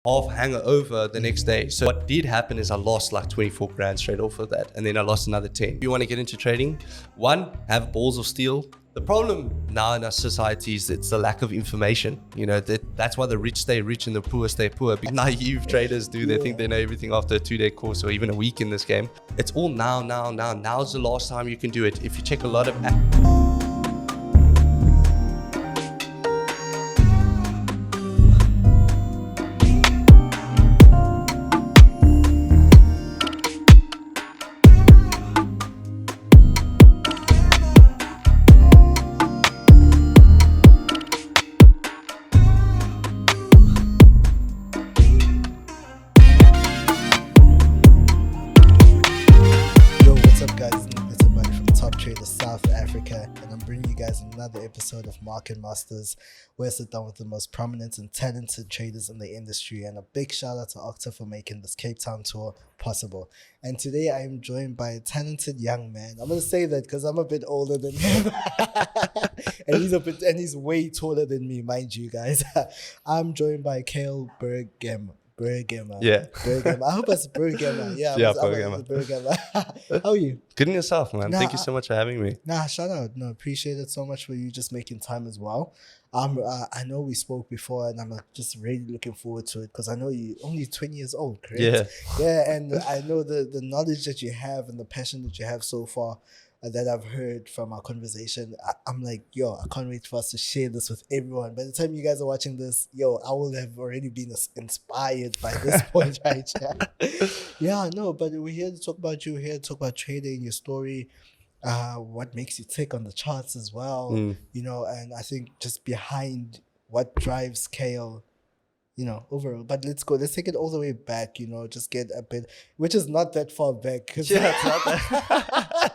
half hangover the next day. So what did happen is I lost like 24 grand straight off of that. And then I lost another 10. If you want to get into trading, one, have balls of steel. The problem now in our society is it's the lack of information. You know, that's why the rich stay rich and the poor stay poor. Naive traders do. They think they know everything after a 2-day course or even a week in this game. It's all now. Now's the last time you can do it. If you check a lot of episode of Market Masters, where I sit down with the most prominent and talented traders in the industry, and a big shout out to Octa for making this Cape Town tour possible. And today I am joined by a talented young man. I'm going to say that because I'm a bit older than him and he's way taller than me, mind you guys. I'm joined by Cale Berghammer. Yeah. Berghammer. I hope it's Berghammer. Yeah, Berghammer. How are you? Good in yourself, man. Thank you so much for having me. Shout out. No, appreciate it so much for you just making time as well. I know we spoke before, and I'm just really looking forward to it because I know you're only 20 years old, correct? Yeah, and I know the knowledge that you have and the passion that you have so far that I've heard from our conversation. I'm like, I can't wait for us to share this with everyone. By the time you guys are watching this, I will have already been inspired by this point, right? But we're here to talk about you, here to talk about trading, your story, what makes you tick on the charts as well, and I think just behind what drives Cale, overall. But let's take it all the way back, just get a bit, which is not that far back. It's not that.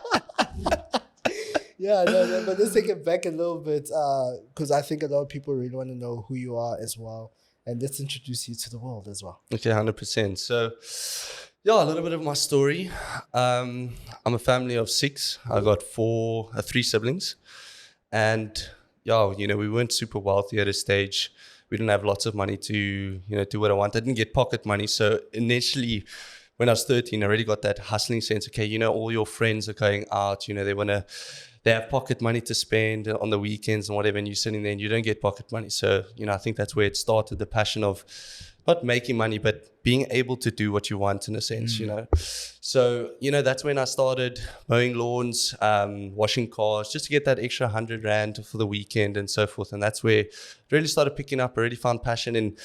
But let's take it back a little bit because I think a lot of people really want to know who you are as well, and let's introduce you to the world as well. Okay, 100%. So, a little bit of my story. I'm a family of 6. I got 3 siblings, and we weren't super wealthy at a stage. We didn't have lots of money to do what I wanted. I didn't get pocket money, so initially, when I was 13, I already got that hustling sense. Okay, all your friends are going out. They have pocket money to spend on the weekends and whatever, and you're sitting there and you don't get pocket money. So, I think that's where it started, the passion of not making money, but being able to do what you want in a sense, So, that's when I started mowing lawns, washing cars, just to get that extra 100 Rand for the weekend and so forth. And that's where it really started picking up. I really found passion in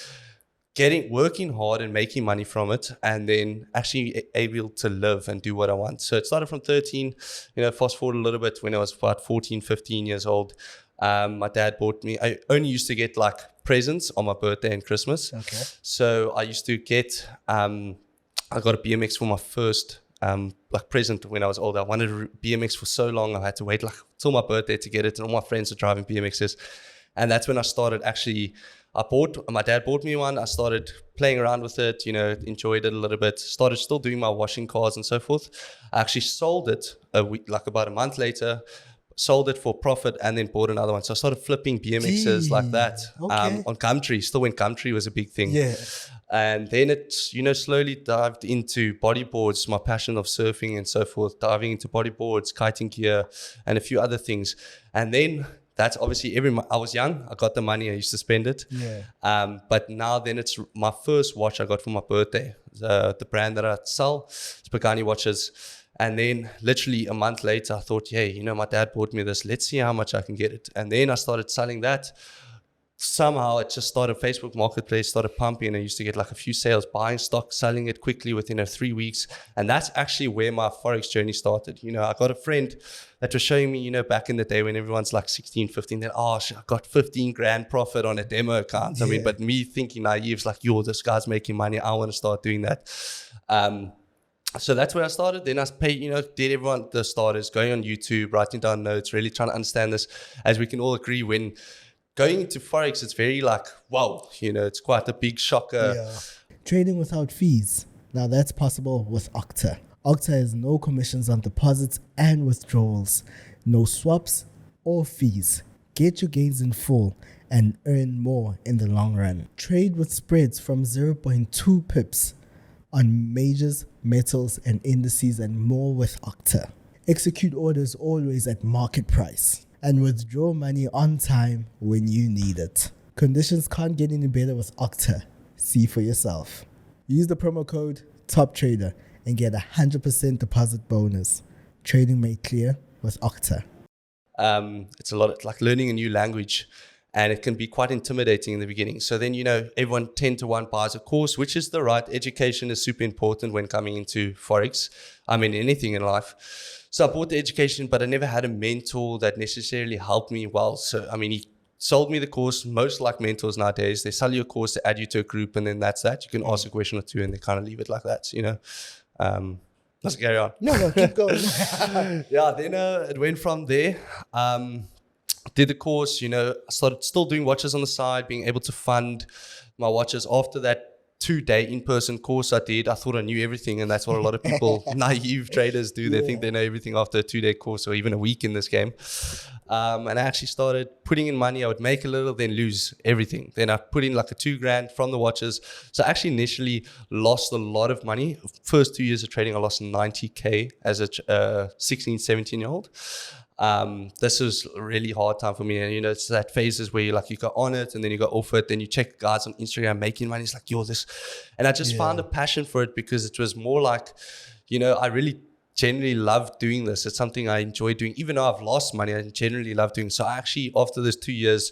working hard and making money from it, and then actually able to live and do what I want. So it started from 13, fast forward a little bit, when I was about 14, 15 years old. My dad bought me, I only used to get like presents on my birthday and Christmas. Okay. So I used to get, I got a BMX for my first present when I was older. I wanted a BMX for so long, I had to wait till my birthday to get it, and all my friends were driving BMXs. And that's when I started my dad bought me one. I started playing around with it, enjoyed it a little bit, started still doing my washing cars and so forth. I actually sold it about a month later, sold it for profit, and then bought another one. So I started flipping BMXs like that on Gumtree, still when Gumtree was a big thing. Yeah. And then it, slowly dived into bodyboards, my passion of surfing and so forth, diving into bodyboards, kiting gear, and a few other things. And then that's obviously I was young. I got the money. I used to spend it. Yeah. But now then it's my first watch I got for my birthday. The brand that I sell is Pagani watches. And then literally a month later, I thought, hey, my dad bought me this. Let's see how much I can get it. And then I started selling that. Somehow it just started, Facebook Marketplace started pumping, and I used to get like a few sales, buying stock, selling it quickly within 3 weeks. And that's actually where my Forex journey started. I got a friend that was showing me, back in the day when everyone's like 16, 15, then, I got 15 grand profit on a demo account. Yeah. But me thinking naive, like, this guy's making money. I want to start doing that. So that's where I started. Then I did everyone, the starters, going on YouTube, writing down notes, really trying to understand this. As we can all agree, when going into Forex, it's very wow, it's quite a big shocker. Yeah. Trading without fees. Now that's possible with Octa. Octa has no commissions on deposits and withdrawals, no swaps or fees. Get your gains in full and earn more in the long run. Trade with spreads from 0.2 pips on majors, metals, and indices, and more with Octa. Execute orders always at market price and withdraw money on time when you need it. Conditions can't get any better with Octa. See for yourself. Use the promo code TOPTRADER and get a 100% deposit bonus. Trading made clear with Octa. It's a lot like learning a new language, and it can be quite intimidating in the beginning. So then, everyone 10 to 1 buys a course, which is the right. Education is super important when coming into Forex. I mean, anything in life. So I bought the education, but I never had a mentor that necessarily helped me well. So, he sold me the course. Most like mentors nowadays, they sell you a course, they add you to a group, and then that's that. You can ask a question or two, and they kind of leave it like that, Let's carry on. No, keep going. Yeah, then it went from there. Did the course, I started still doing watches on the side, being able to fund my watches. After that 2-day in-person course I did, I thought I knew everything, and that's what a lot of people, naive traders do. They think they know everything after a 2-day course or even a week in this game. And I actually started putting in money. I would make a little, then lose everything. Then I put in like a $2,000 from the watches. So I actually initially lost a lot of money. First 2 years of trading, I lost 90K as a 16, 17-year-old. This was a really hard time for me, and it's that phases where you go on it and then you go off it, then you check guys on Instagram making money. It's like, yo, this, and I just found a passion for it because it was more like, I really generally love doing this. It's something I enjoy doing, even though I've lost money. I generally love doing. So I actually, after this 2 years,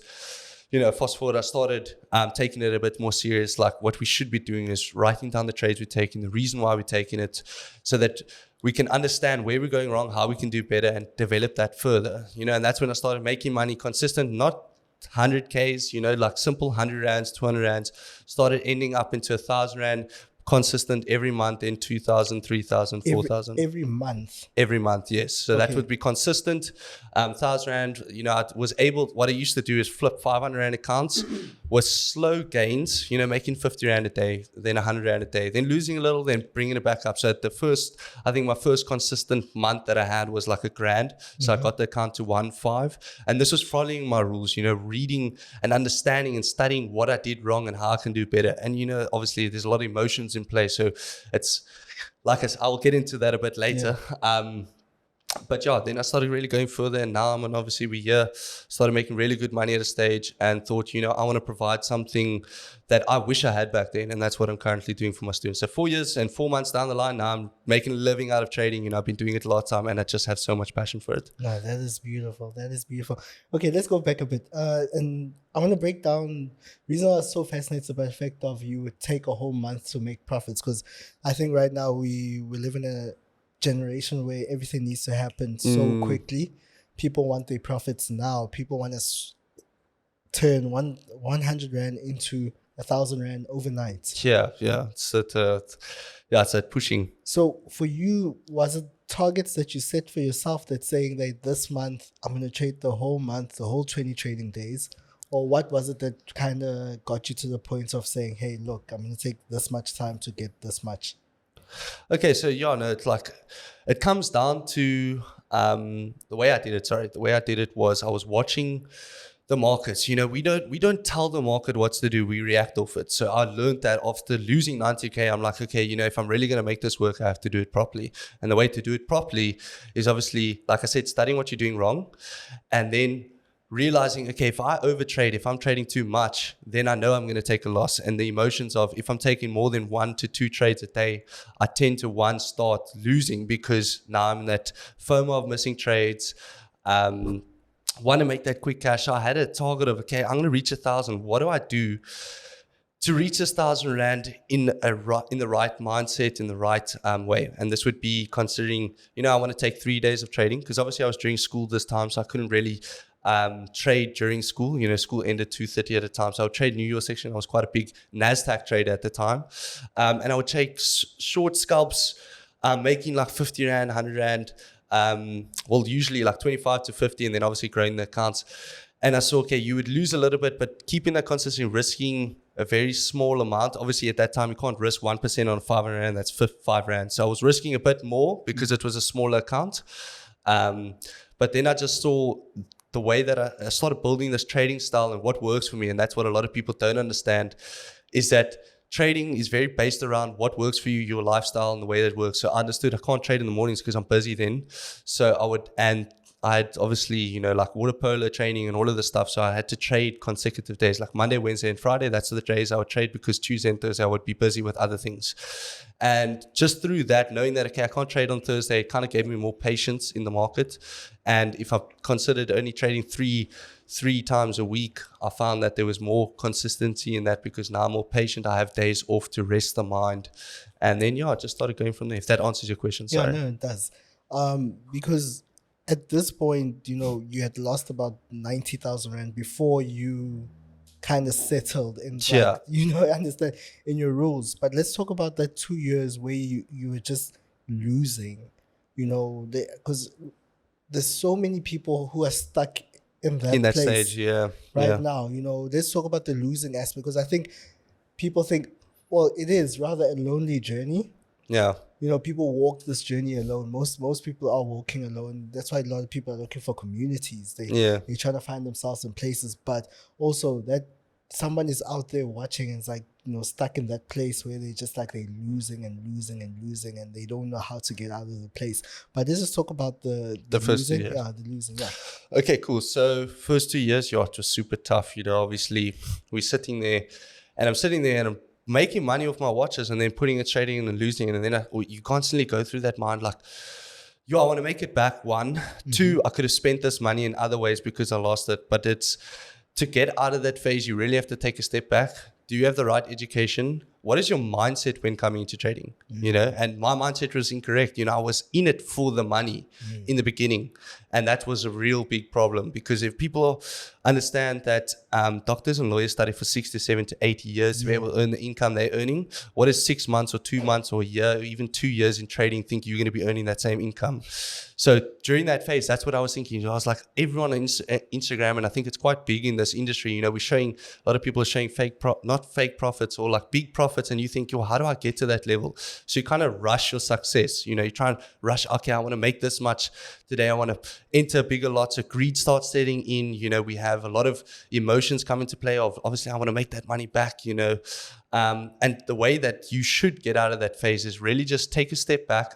fast forward, I started taking it a bit more serious. Like what we should be doing is writing down the trades we're taking, the reason why we're taking it, so that we can understand where we're going wrong, how we can do better, and develop that further. And that's when I started making money consistent, not 100Ks, like simple 100 rands, 200 rands, started ending up into 1,000 rand, consistent every month in 2,000, 3,000, 4,000. Every month? Every month, yes. So that would be consistent. 1,000 rand, I was able, what I used to do is flip 500 rand accounts with slow gains, making 50 rand a day, then 100 rand a day, then losing a little, then bringing it back up. So at my first consistent month that I had was like $1,000. So I got the account to 1.5. And this was following my rules, reading and understanding and studying what I did wrong and how I can do better. And, obviously there's a lot of emotions in play. So it's like I'll get into that a bit later. But then I started really going further, and now obviously we're here, started making really good money at a stage, and thought, I want to provide something that I wish I had back then, and that's what I'm currently doing for my students. So 4 years and 4 months down the line, now I'm making a living out of trading. I've been doing it a lot of time, and I just have so much passion for it. No, that is beautiful. That is beautiful. Okay, let's go back a bit. And I want to break down the reason I was so fascinated by the fact of you would take a whole month to make profits, because I think right now we live in a generation where everything needs to happen so quickly. People want their profits now. People want to turn 100 rand into 1,000 rand overnight. Yeah. It's that pushing. So for you, was it targets that you set for yourself that saying that this month I'm going to trade the whole month, the whole 20 trading days? Or what was it that kind of got you to the point of saying, hey, look, I'm going to take this much time to get this much? Okay, so it's like, it comes down to the way I did it. The way I did it was I was watching the markets. We don't tell the market what to do. We react off it. So I learned that after losing 90K, I'm like, okay, if I'm really going to make this work, I have to do it properly. And the way to do it properly is obviously, like I said, studying what you're doing wrong, and then realizing, okay, if I overtrade, if I'm trading too much, then I know I'm going to take a loss. And the emotions of, if I'm taking more than 1 to 2 trades a day, I tend to start losing, because now I'm in that FOMO of missing trades. Want to make that quick cash. I had a target of, okay, I'm going to reach 1,000. What do I do to reach 1,000 rand in the right mindset, in the right way? And this would be considering, I want to take 3 days of trading, because obviously I was during school this time, so I couldn't really trade during school. School ended 2:30 at a time, so I would trade New York section. I was quite a big NASDAQ trader at the time, and I would take short scalps, making like 50 rand, 100 rand, usually like 25 to 50, and then obviously growing the accounts. And I saw, okay, you would lose a little bit, but keeping that consistent, risking a very small amount. Obviously at that time you can't risk 1% on 500 rand, that's 5 rand. So I was risking a bit more because it was a smaller account, but then I just saw the way that I started building this trading style and what works for me, and that's what a lot of people don't understand, is that trading is very based around what works for you, your lifestyle, and the way that works. So I understood I can't trade in the mornings because I'm busy then. So I had obviously, like water polo training and all of this stuff. So I had to trade consecutive days, like Monday, Wednesday, and Friday. That's the days I would trade, because Tuesday and Thursday I would be busy with other things. And just through that, knowing that, okay, I can't trade on Thursday, it kind of gave me more patience in the market. And if I considered only trading three times a week, I found that there was more consistency in that, because now I'm more patient. I have days off to rest the mind. And then, I just started going from there. If that answers your question, sorry. Yeah, no, it does. Because at this point, you had lost about 90,000 Rand before you kind of settled in understand in your rules. But let's talk about that 2 years where you were just losing, because there's so many people who are stuck in that place stage, now. Let's talk about the losing aspect, because I think people think, well, it is rather a lonely journey. Yeah. People walk this journey alone. Most people are walking alone. That's why a lot of people are looking for communities. They're trying to find themselves in places, but also that someone is out there watching and it's like, stuck in that place where they just like they're losing and losing and losing, and they don't know how to get out of the place. But let's just talk about the first losing. 2 years. Yeah, the losing. Yeah. Okay, cool. So first 2 years, it was super tough. Obviously we're sitting there, and I'm sitting there and I'm making money off my watches, and then putting it trading and then losing it. And then you constantly go through that mind like, I want to make it back. 1, 2, I could have spent this money in other ways because I lost it. But it's to get out of that phase, you really have to take a step back. Do you have the right education? What is your mindset when coming into trading? And my mindset was incorrect. I was in it for the money in the beginning. And that was a real big problem, because if people understand that doctors and lawyers study for 6 to 7 to 8 years to be able to earn the income they're earning, what is 6 months or 2 months or a year, or even 2 years in trading, think you're going to be earning that same income? So during that phase, that's what I was thinking. I was like, everyone on Instagram, and I think it's quite big in this industry, we're showing, a lot of people are showing not fake profits, or like big profits, and you think, how do I get to that level? So you kind of rush your success. You try and rush, okay, I want to make this much today. I want to enter bigger lots. So greed starts setting in. We have a lot of emotions come into play of, obviously, I want to make that money back, and the way that you should get out of that phase is really just take a step back,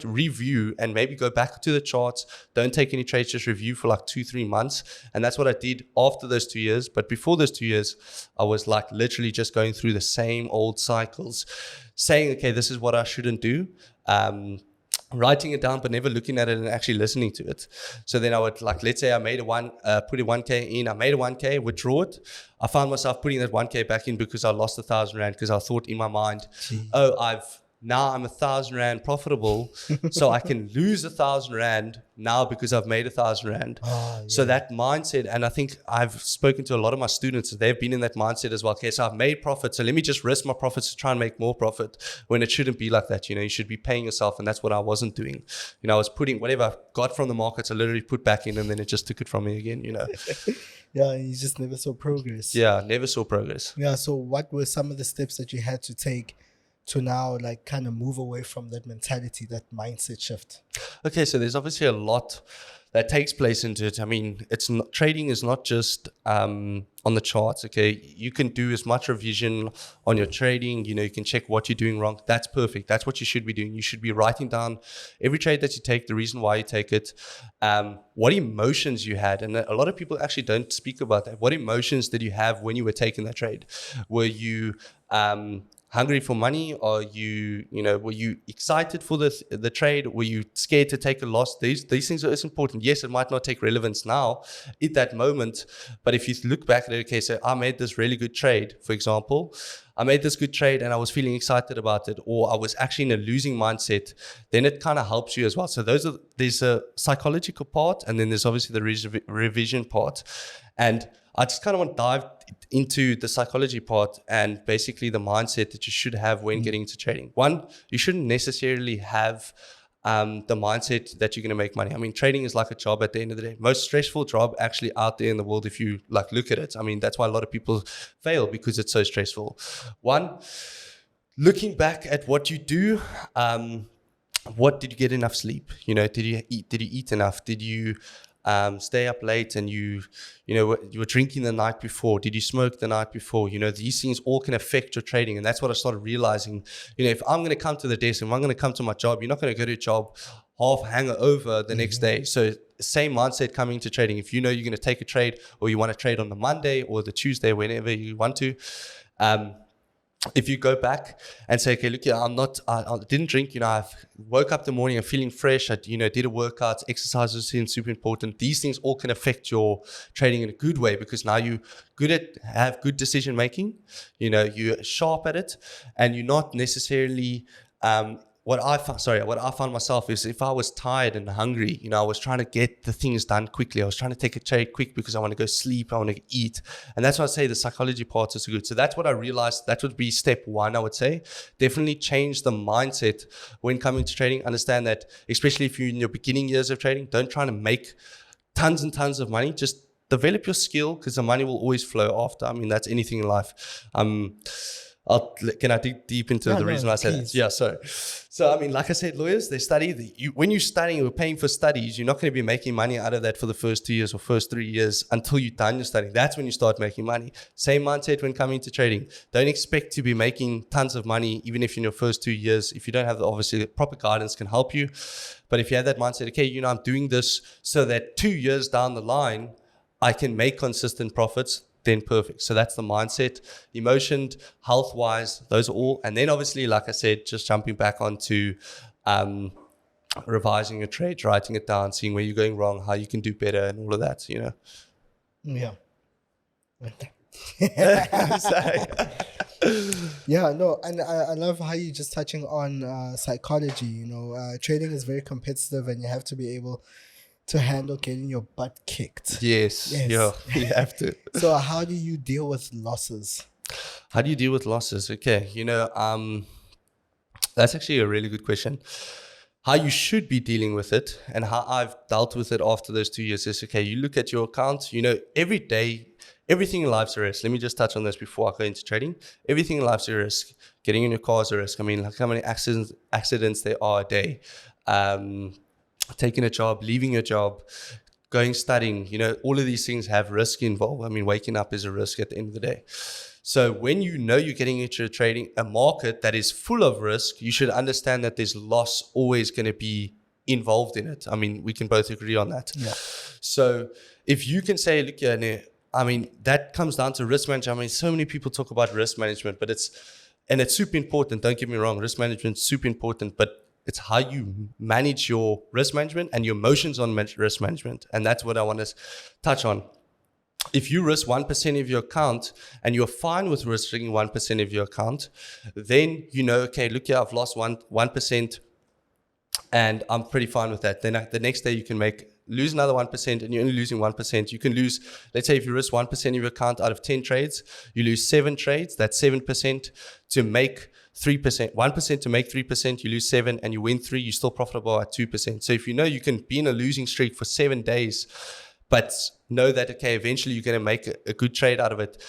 review, and maybe go back to the charts. Don't take any trades, just review for like 2-3 months. And that's what I did after those 2 years. But before those 2 years, I was like literally just going through the same old cycles, saying, okay, this is what I shouldn't do. Writing it down, but never looking at it and actually listening to it. So then I would, like, let's say I made put a 1K in, I made a 1K, withdraw it. I found myself putting that 1K back in because I lost 1,000 Rand, because I thought in my mind, now I'm 1,000 Rand profitable, so I can lose 1,000 Rand now because I've made 1,000 Rand. So that mindset, and I think I've spoken to a lot of my students, they've been in that mindset as well. Okay, so I've made profit, so let me just risk my profits to try and make more profit, when it shouldn't be like that. You should be paying yourself, and that's what I wasn't doing. I was putting whatever I got from the markets, I literally put back in, and then it just took it from me again, Yeah, you just never saw progress. Yeah, never saw progress. Yeah, so what were some of the steps that you had to take to now like kind of move away from that mentality, that mindset shift? Okay, so there's obviously a lot that takes place into it. I mean, trading is not just on the charts. Okay, you can do as much revision on your trading. You can check what you're doing wrong. That's perfect. That's what you should be doing. You should be writing down every trade that you take, the reason why you take it, what emotions you had. And a lot of people actually don't speak about that. What emotions did you have when you were taking that trade? Were you hungry for money? Or were you excited for the trade? Were you scared to take a loss? These things are important. Yes, it might not take relevance now at that moment, but if you look back at it, okay, so I made this really good trade, for example. I made this good trade and I was feeling excited about it, or I was actually in a losing mindset, then it kind of helps you as well. So there's a psychological part, and then there's obviously the revision part. And I just kind of want to dive into the psychology part and basically the mindset that you should have when getting into trading. One, you shouldn't necessarily have the mindset that you're going to make money. I mean, trading is like a job at the end of the day. Most stressful job actually out there in the world, if you like look at it. I mean, that's why a lot of people fail, because it's so stressful. One, looking back at what you do, what did you get enough sleep? Did you eat enough? Did you stay up late and you were drinking the night before? Did you smoke the night before? These things all can affect your trading. And that's what I started realizing. If I'm going to come to the desk, if I'm going to come to my job, you're not going to go to your job half hangover the next day. So same mindset coming to trading. If you're going to take a trade, or you want to trade on the Monday or the Tuesday, whenever you want to, if you go back and say, okay, look, I didn't drink, I woke up the morning, I'm feeling fresh, I, did a workout, exercises seems super important. These things all can affect your trading in a good way, because now you have good decision making, you're sharp at it, and you're not necessarily, what I found myself is, if I was tired and hungry, I was trying to get the things done quickly. I was trying to take a trade quick because I want to go sleep, I want to eat. And that's why I say the psychology part is good. So that's what I realized. That would be step one, I would say. Definitely change the mindset when coming to trading. Understand that, especially if you're in your beginning years of trading, don't try to make tons and tons of money. Just develop your skill, because the money will always flow after. I mean, that's anything in life. Can I dig deep into the reason why I said that? Yeah, sorry. So, I mean, like I said, lawyers, they study. When you're studying, you're paying for studies, you're not going to be making money out of that for the first 2 years or first 3 years until you're done your studying. That's when you start making money. Same mindset when coming to trading. Don't expect to be making tons of money, even if in your first 2 years, if you don't have obviously proper guidance can help you. But if you have that mindset, okay, I'm doing this so that 2 years down the line, I can make consistent profits, then perfect. So that's the mindset. Emotion, health-wise, those are all. And then obviously, like I said, just jumping back onto revising your trades, writing it down, seeing where you're going wrong, how you can do better, and all of that, Yeah. Yeah, no, and I love how you're just touching on psychology. Trading is very competitive, and you have to be able to handle getting your butt kicked. Yes. Yeah, you have to. So how do you deal with losses? How do you deal with losses? Okay, that's actually a really good question. How you should be dealing with it, and how I've dealt with it after those 2 years is, okay, you look at your account, every day, everything in life's a risk. Let me just touch on this before I go into trading. Everything in life's a risk. Getting in your car is a risk. I mean, like how many accidents there are a day. Taking a job, leaving your job, going studying, all of these things have risk involved. I mean, waking up is a risk at the end of the day. So when you're getting into trading, a market that is full of risk, you should understand that there's loss always going to be involved in it. I mean, we can both agree on that. Yeah. So if you can say, look, I mean, that comes down to risk management. I mean, so many people talk about risk management, but it's super important. Don't get me wrong. Risk management is super important, but it's how you manage your risk management and your emotions on risk management. And that's what I want to touch on. If you risk 1% of your account and you're fine with risking 1% of your account, then okay, look here, I've lost 1% and I'm pretty fine with that. Then the next day you can lose another 1% and you're only losing 1%. You can lose, let's say if you risk 1% of your account out of 10 trades, you lose 7 trades, that's 7% to make 3%, 1% to make 3%, you lose 7 and you win 3, you're still profitable at 2%. So if you can be in a losing streak for 7 days, but know that, okay, eventually you're going to make a good trade out of it,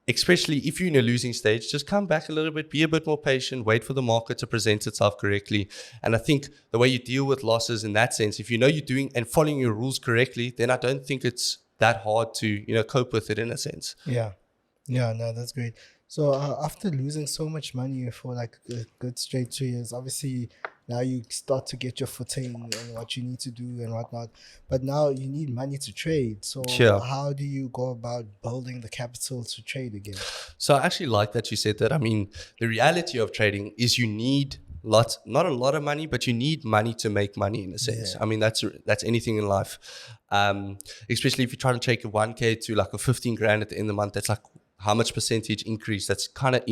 especially if you're in a losing stage, just come back a little bit, be a bit more patient, wait for the market to present itself correctly. And I think the way you deal with losses in that sense, if you're doing and following your rules correctly, then I don't think it's that hard to, cope with it in a sense. Yeah. Yeah, no, that's great. So after losing so much money for like a good straight 2 years, obviously now you start to get your footing and what you need to do and whatnot. But now you need money to trade. So how do you go about building the capital to trade again? So I actually like that you said that. I mean, the reality of trading is you need not a lot of money, but you need money to make money in a sense. Yeah. I mean, that's anything in life. Especially if you're trying to take a 1K to like a 15 grand at the end of the month, that's like how much percentage increase? That's kind of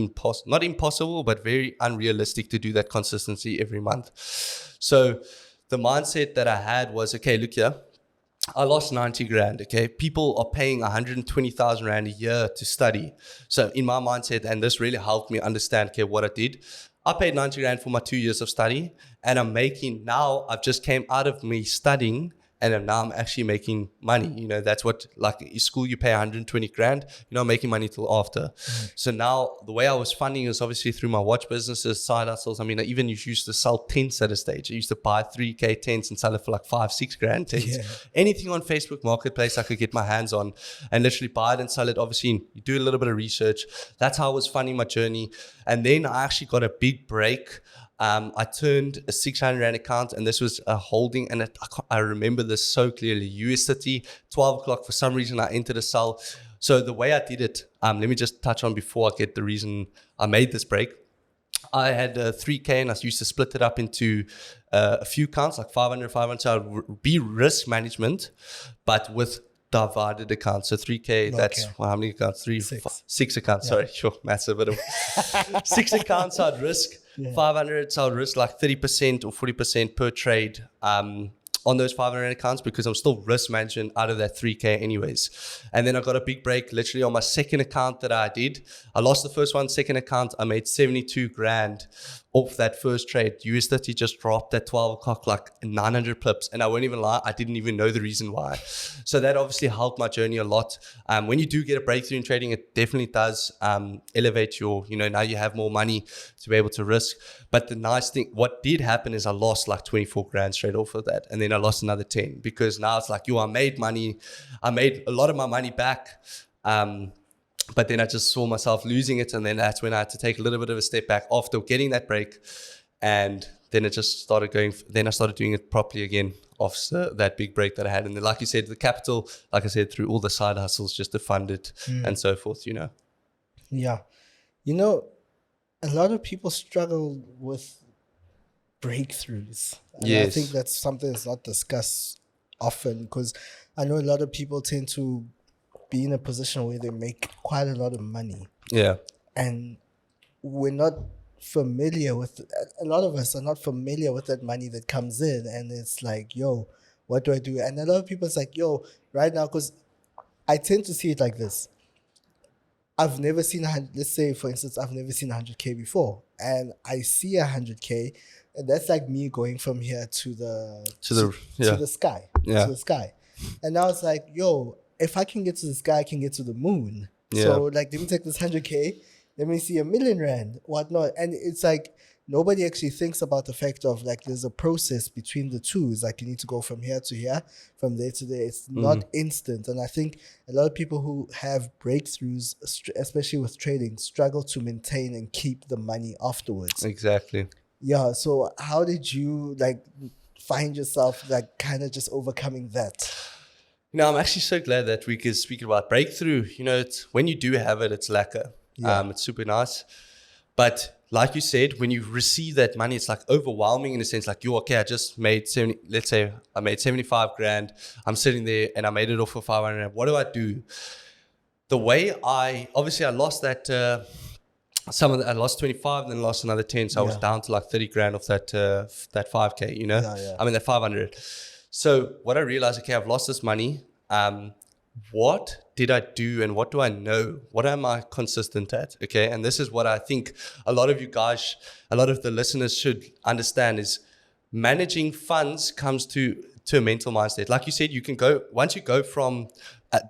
not impossible, but very unrealistic to do that consistency every month. So the mindset that I had was, okay, look here, I lost 90 grand, okay? People are paying 120,000 Rand a year to study. So in my mindset, and this really helped me understand, okay, what I did, I paid 90 grand for my 2 years of study, and I'm making, now I've just came out of me studying And now I'm actually making money. You know, that's what, like in school, you pay 120 grand, you're not making money till after. So now the way I was funding is obviously through my watch businesses, side hustles. I mean, I even used to sell tents at a stage. I used to buy 3K tents and sell it for like 5-6 grand tents. Anything on Facebook Marketplace I could get my hands on and literally buy it and sell it. Obviously, you do a little bit of research. That's how I was funding my journey. And then I actually got a big break. I turned a 600 Rand account, and this was a holding, and I remember this so clearly. USD, 12 o'clock, for some reason I entered a sell. So the way I did it, let me just touch on before I get the reason I made this break. I had 3K, and I used to split it up into a few accounts, like 500. So I would be risk management, but with divided accounts. So 3K, that's how many accounts? Six accounts. Sorry, sure, maths a bit of 6 accounts I'd risk. 500, so I'd risk like 30% or 40% per trade on those 500 accounts, because I'm still risk managing out of that 3K anyways. And then I got a big break literally on my second account that I did. I lost the first one. Second account, I made 72 grand off that first trade. USD just dropped at 12 o'clock, like 900 pips. And I won't even lie, I didn't even know the reason why. So that obviously helped my journey a lot. When you do get a breakthrough in trading, it definitely does elevate your, now you have more money to be able to risk. But the nice thing, what did happen is I lost like 24 grand straight off of that. And then I lost another 10, because now it's like, I made money. I made a lot of my money back. But then I just saw myself losing it. And then that's when I had to take a little bit of a step back after getting that break. And then it just started going. Then I started doing it properly again after that big break that I had. And then, like you said, the capital, like I said, through all the side hustles just to fund it and so forth, Yeah. A lot of people struggle with breakthroughs. And I think that's something that's not discussed often, because I know a lot of people tend to be in a position where they make quite a lot of money. Yeah. And we're not familiar with, a lot of us are not familiar with that money that comes in. And it's like, what do I do? And a lot of people, it's like, right now, because I tend to see it like this. I've never seen, let's say, for instance, I've never seen 100K before. And I see 100K, and that's like me going from here to the sky. Yeah. To the sky. And now it's like, if I can get to the sky, I can get to the moon. Yeah. So like, let me take this 100K, let me see 1,000,000 Rand, whatnot. And it's like, nobody actually thinks about the fact of like, there's a process between the two. It's like, you need to go from here to here, from there to there. It's not instant. And I think a lot of people who have breakthroughs, especially with trading, struggle to maintain and keep the money afterwards. Exactly. Yeah. So how did you like find yourself like kind of just overcoming that? I'm actually so glad that we could speak about breakthrough. It's when you do have it, it's lacquer. It's super nice. But like you said, when you receive that money, it's like overwhelming in a sense, like, I just made 70, let's say I made 75 grand. I'm sitting there and I made it off for 500. What do I do? The way I lost that, I lost 25 and then lost another 10. So I was down to like 30 grand off that 5K, that 500. So what I realized, I've lost this money. What did I do and what do I know? What am I consistent at? Okay. And this is what I think a lot of you guys, a lot of the listeners should understand is managing funds comes to a mental mindset. Like you said, once you go from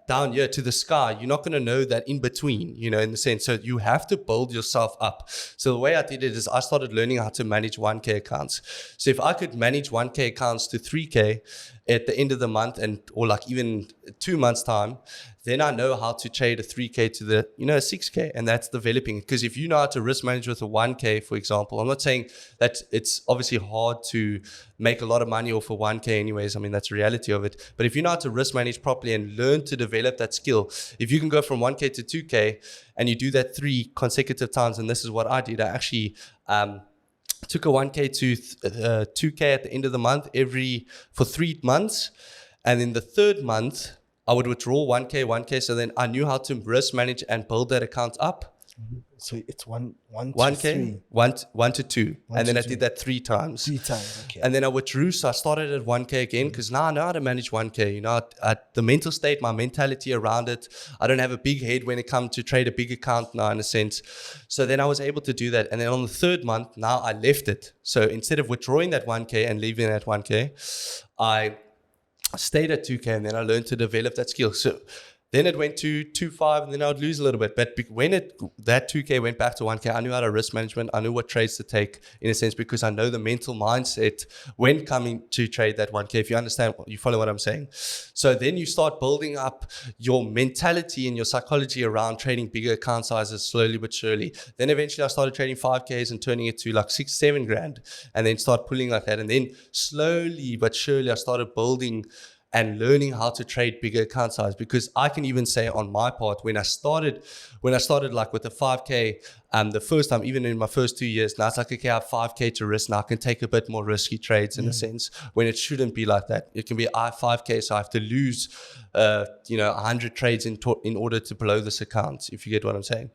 down here to the sky, you're not going to know that in between, in the sense. So you have to build yourself up. So the way I did it is I started learning how to manage 1K accounts. So if I could manage 1K accounts to 3K at the end of the month or like even 2 months time, then I know how to trade a 3K to the, a 6K, and that's developing. Because if you know how to risk manage with a 1K, for example, I'm not saying that it's obviously hard to make a lot of money off a 1K anyways. I mean, that's the reality of it. But if you know how to risk manage properly and learn to develop that skill, if you can go from 1K to 2K and you do that 3 consecutive times, and this is what I did, I actually took a 1K to 2K at the end of the month for 3 months. And then the third month, I would withdraw 1K. So then I knew how to risk manage and build that account up. So it's 1K, 1 to 2. And then I did that 3 times. 3 times, okay. And then I withdrew. So I started at 1K again because now I know how to manage 1K. The mental state, my mentality around it. I don't have a big head when it comes to trade a big account now, in a sense. So then I was able to do that. And then on the third month, now I left it. So instead of withdrawing that 1K and leaving that 1K, I stayed at 2K, and then I learned to develop that skill. So then it went to 2.5, and then I would lose a little bit. But when that 2K went back to 1K, I knew how to risk management. I knew what trades to take, in a sense, because I know the mental mindset when coming to trade that 1K. If you understand, you follow what I'm saying. So then you start building up your mentality and your psychology around trading bigger account sizes slowly but surely. Then eventually I started trading 5Ks and turning it to like 6-7 grand, and then start pulling like that. And then slowly but surely I started building and learning how to trade bigger account size, because I can even say on my part, when I started like with the 5K, the first time, even in my first 2 years, now it's like, okay, I have 5K to risk. Now I can take a bit more risky trades in a sense, when it shouldn't be like that. It can be I have 5K, so I have to lose, 100 trades in order to blow this account, if you get what I'm saying.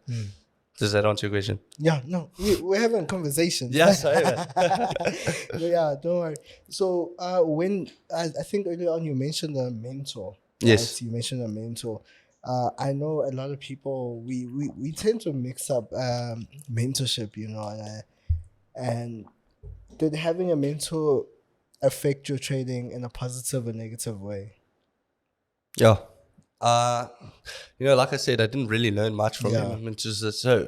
Does that answer your question? Yeah, no, we're having a conversation. Yeah, sorry. Yeah, don't worry. So when I think earlier on you mentioned a mentor. Yes. Right? You mentioned a mentor. I know a lot of people, we tend to mix up mentorship, and did having a mentor affect your trading in a positive or negative way? Yeah. Like I said, I didn't really learn much from him. So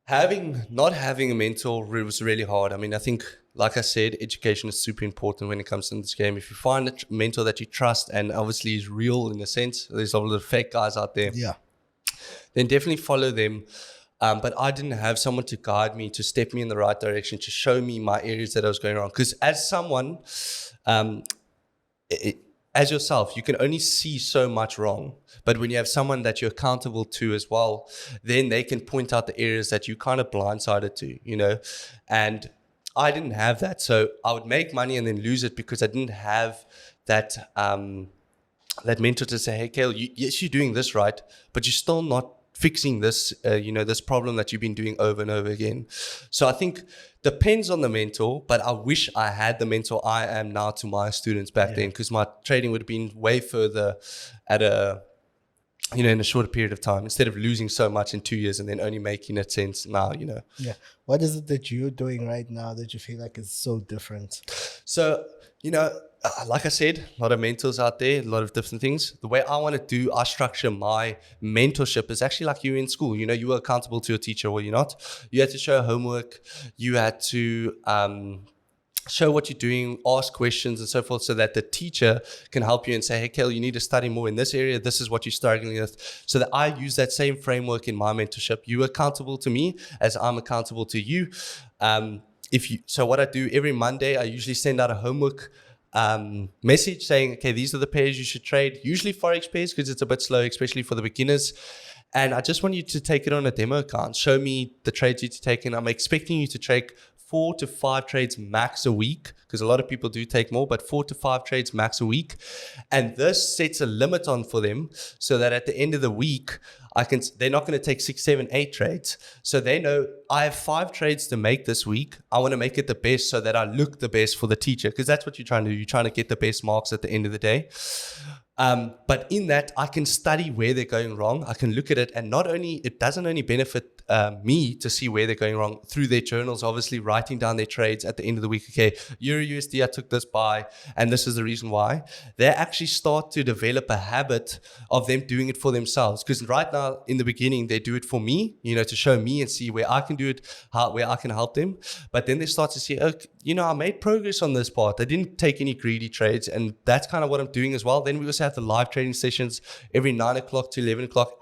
not having a mentor was really hard. I mean, I think, like I said, education is super important when it comes to this game. If you find a mentor that you trust and obviously is real in a sense, there's all the fake guys out there. Yeah. Then definitely follow them. But I didn't have someone to guide me, to step me in the right direction, to show me my areas that I was going wrong. Because as someone, as yourself, you can only see so much wrong. But when you have someone that you're accountable to as well, then they can point out the areas that you kind of blindsided to, And I didn't have that. So I would make money and then lose it because I didn't have that that mentor to say, hey, Cale, yes, you're doing this right, but you're still not fixing this, this problem that you've been doing over and over again. So I think depends on the mentor, but I wish I had the mentor I am now to my students back then, because my trading would have been way further in a shorter period of time, instead of losing so much in 2 years and then only making it sense now, Yeah. What is it that you're doing right now that you feel like is so different? So, like I said, a lot of mentors out there, a lot of different things. The way I structure my mentorship is actually like you in school. You were accountable to your teacher, or you're not. You had to show homework. You had to show what you're doing, ask questions and so forth, so that the teacher can help you and say, hey, Cale, you need to study more in this area. This is what you're struggling with. So that I use that same framework in my mentorship. You're accountable to me as I'm accountable to you. So what I do every Monday, I usually send out a homework message saying, okay, these are the pairs you should trade, usually Forex pairs, because it's a bit slow, especially for the beginners. And I just want you to take it on a demo account. Show me the trades you're taking. I'm expecting you to take 4 to 5 trades max a week, because a lot of people do take more, but 4 to 5 trades max a week. And this sets a limit on for them, so that at the end of the week, they're not going to take 6, 7, 8 trades. So they know I have 5 trades to make this week. I want to make it the best so that I look the best for the teacher, because that's what you're trying to do. You're trying to get the best marks at the end of the day. But in that, I can study where they're going wrong. I can look at it, and it doesn't only benefit me to see where they're going wrong through their journals, obviously writing down their trades at the end of the week. Okay, Euro USD, I took this buy, and this is the reason why. They actually start to develop a habit of them doing it for themselves. Because right now, in the beginning, they do it for me, to show me and see where I can do it, where I can help them. But then they start to see, I made progress on this part. I didn't take any greedy trades, and that's kind of what I'm doing as well. Then we also have the live trading sessions every 9 o'clock to 11 o'clock.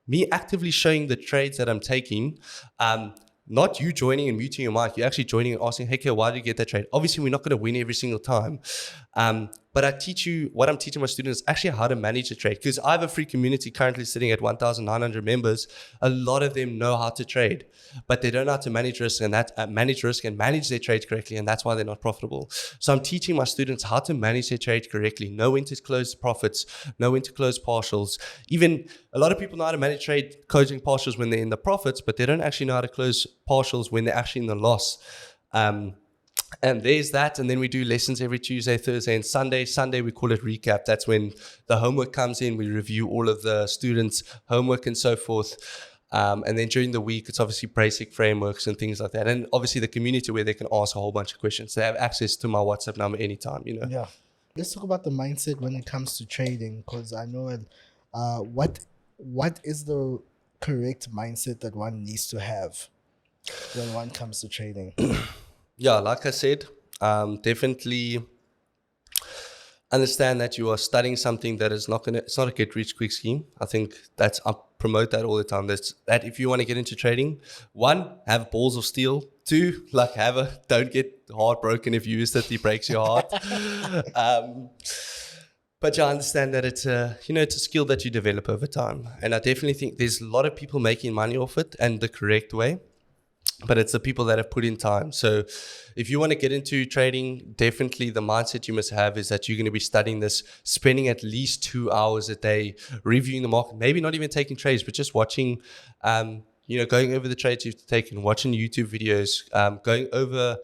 Me actively showing the trades that I'm taking. Not you joining and muting your mic. You're actually joining and asking, hey, Cale, why did you get that trade? Obviously, we're not going to win every single time. But what I'm teaching my students is actually how to manage the trade. Because I have a free community currently sitting at 1,900 members. A lot of them know how to trade, but they don't know how to manage risk and manage their trades correctly. And that's why they're not profitable. So I'm teaching my students how to manage their trade correctly, know when to close profits, know when to close partials. Even a lot of people know how to manage trade closing partials when they're in the profits, but they don't actually know how to close partials when they're actually in the loss. And there's that. And then we do lessons every Tuesday, Thursday, and Sunday. Sunday, we call it recap. That's when the homework comes in. We review all of the students' homework and so forth. And then during the week, it's obviously basic frameworks and things like that. And obviously the community where they can ask a whole bunch of questions. They have access to my WhatsApp number anytime, Yeah. let's talk about the mindset when it comes to trading, because I know what is the correct mindset that one needs to have when one comes to trading. Yeah, like I said, definitely understand that you are studying something that is it's not a get rich quick scheme. I think I promote that all the time. That if you want to get into trading, one, have balls of steel. Two, don't get heartbroken if US30 breaks your heart. But you understand that it's a skill that you develop over time. And I definitely think there's a lot of people making money off it and the correct way. But it's the people that have put in time. So if you want to get into trading, definitely the mindset you must have is that you're going to be studying this, spending at least 2 hours a day, reviewing the market, maybe not even taking trades, but just watching, going over the trades you've taken, watching YouTube videos, going over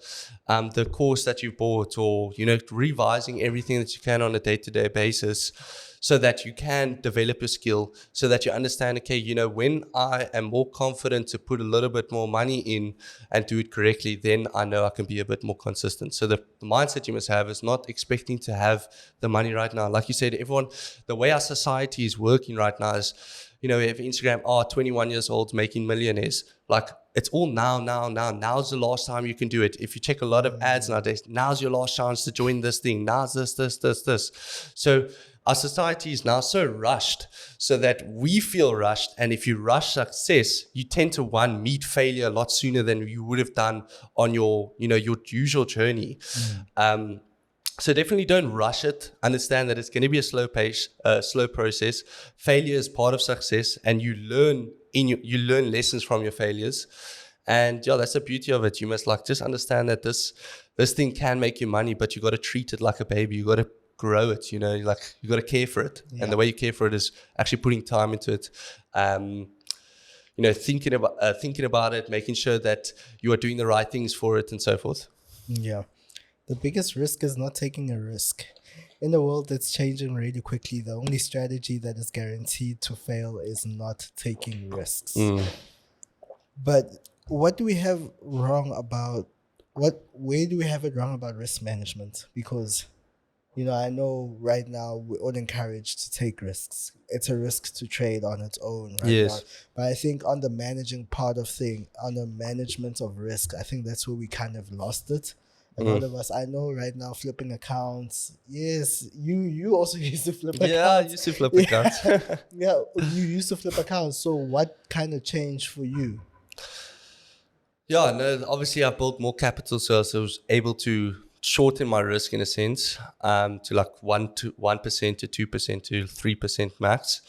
the course that you've bought, or, revising everything that you can on a day-to-day basis, so that you can develop a skill, so that you understand, okay, when I am more confident to put a little bit more money in and do it correctly, then I know I can be a bit more consistent. So the mindset you must have is not expecting to have the money right now. Like you said, everyone, the way our society is working right now is, we have Instagram, 21 years old making millionaires. Like, it's all now. Now's the last time you can do it. If you check a lot of ads nowadays, now's your last chance to join this thing. Now's this. So our society is now so rushed, so that we feel rushed. And if you rush success, you tend to meet failure a lot sooner than you would have done on your usual journey. So definitely don't rush it. Understand that it's going to be a slow pace, slow process. Failure is part of success, and you learn lessons from your failures. And yeah, that's the beauty of it. You must just understand that this thing can make you money, but you got to treat it like a baby. You got to grow it, you got to care for it. Yeah. And the way you care for it is actually putting time into it. Thinking about it, making sure that you are doing the right things for it, and so forth. Yeah. The biggest risk is not taking a risk. In a world that's changing really quickly, the only strategy that is guaranteed to fail is not taking risks. But what do we have wrong about where do we have it wrong about risk management? Because I know right now we're all encouraged to take risks. It's a risk to trade on its own right now. But I think on the management of risk, I think that's where we kind of lost it. A lot of us, I know right now, flipping accounts. Yes, you also used to flip accounts. Yeah, I used to flip accounts. Yeah, you used to flip accounts. So what kind of changed for you? Yeah, no, obviously I built more capital, so I was able to shorten my risk in a sense, to 1% to 2% to 3% max.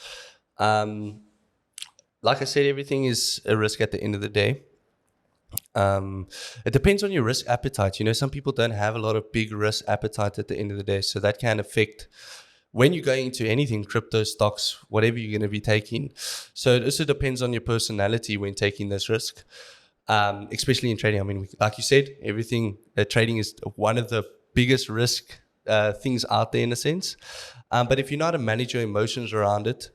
Like I said, everything is a risk at the end of the day. It depends on your risk appetite. Some people don't have a lot of big risk appetite at the end of the day, so that can affect when you're going into anything, crypto, stocks, whatever you're going to be taking. So it also depends on your personality when taking this risk. Especially in trading. I mean, like you said, trading is one of the biggest risk things out there in a sense. But if you know how to manage your emotions around it,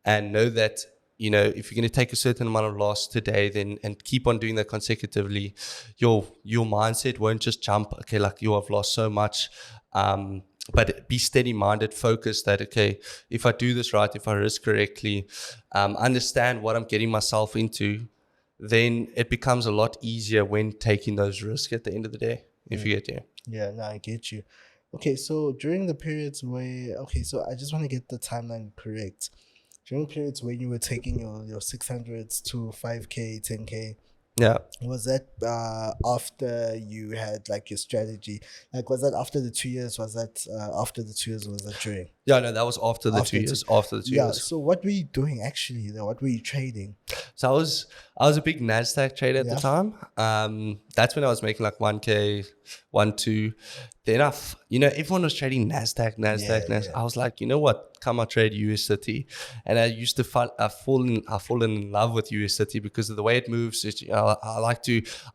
and know that, if you're going to take a certain amount of loss today, then and keep on doing that consecutively, your mindset won't just jump, okay, like I've lost so much. But be steady-minded, focused that, okay, if I do this right, if I risk correctly, understand what I'm getting myself into, then it becomes a lot easier when taking those risks at the end of the day, if you get you. Yeah, no, I get you. Okay, so during the periods so I just want to get the timeline correct. During periods where you were taking your 600s to 5K, 10K, yeah, was that after you had your strategy? Was that after the 2 years? Was that after the 2 years, or was that during? Yeah, no, that was after the 2 years. After the 2 years. So what were you doing actually? What were you trading? So I was a big NASDAQ trader at the time. That's when I was making 1K, 1-2. Then everyone was trading NASDAQ. Yeah. I was like, you know what? Come on, trade US30. And I used to fall in love with US30 because of the way it moves.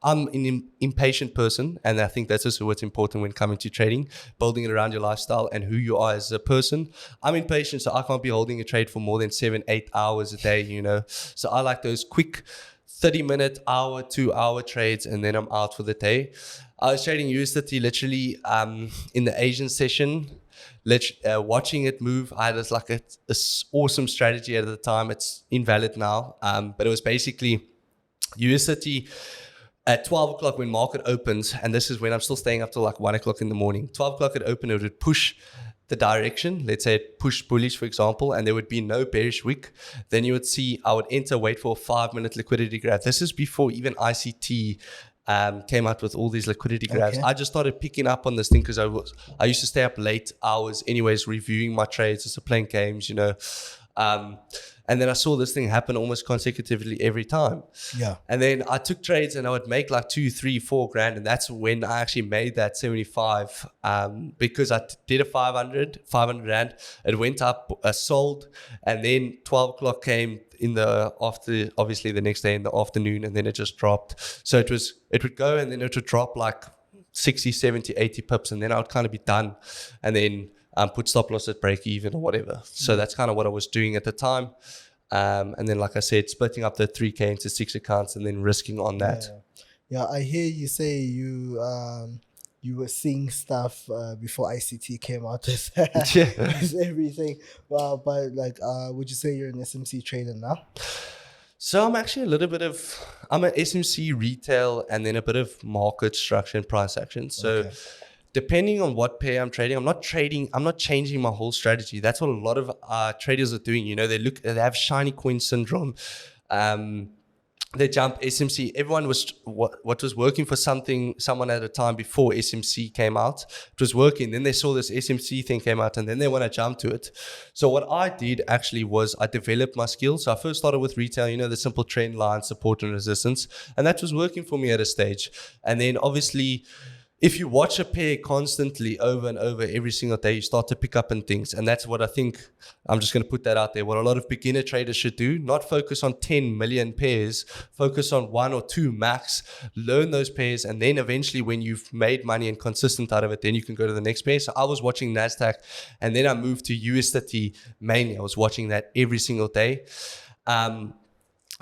I'm an impatient person, and I think that's also what's important when coming to trading, building it around your lifestyle and who you are as a person. I'm impatient, so I can't be holding a trade for more than 7-8 hours a day, So I like those quick 30-minute, hour, 2-hour trades, and then I'm out for the day. I was trading US30 literally in the Asian session. watching it move. I had this like a awesome strategy at the time. It's invalid now, but it was basically USDT at 12 o'clock when market opens, and this is when I'm still staying up till like 1 o'clock in the morning. 12 o'clock it opened, it would push the direction. Let's say it pushed bullish, for example, and there would be no bearish wick. Then you would see I would enter, wait for a 5-minute liquidity grab. This is before even ICT came out with all these liquidity grabs. I just started picking up on this thing because I used to stay up late hours anyways, reviewing my trades, just playing games, you know. And then I saw this thing happen almost consecutively every time. Yeah. And then I took trades and I would make like 2, 3, 4 grand. And that's when I actually made that 75 because I did a 500 rand. It went up, sold. And then 12 o'clock came in the after, obviously the next day in the afternoon, and then it just dropped. So it would go and then it would drop like 60, 70, 80 pips. And then I would kind of be done. And then put stop loss at break even or whatever. So that's kind of what I was doing at the time. And then, like I said, splitting up the 3K into 6 accounts and then risking on that. Yeah, I hear you say you were seeing stuff before ICT came out with everything. Well, but like, would you say you're an SMC trader now? So I'm actually I'm an SMC retail and then a bit of market structure and price action. So depending on what pair I'm trading, I'm not changing my whole strategy. That's what a lot of traders are doing. You know, they have shiny coin syndrome. They jump SMC. Everyone was, what was working for someone at a time before SMC came out, it was working. Then they saw this SMC thing came out and then they want to jump to it. So what I did actually was I developed my skills. So I first started with retail, you know, the simple trend line, support and resistance. And that was working for me at a stage. And then obviously, if you watch a pair constantly over and over every single day, you start to pick up on things. And that's what I think, I'm just going to put that out there, what a lot of beginner traders should do. Not focus on 10 million pairs, focus on 1 or 2 max, learn those pairs. And then eventually when you've made money and consistent out of it, then you can go to the next pair. So I was watching NASDAQ and then I moved to USDT mainly. I was watching that every single day.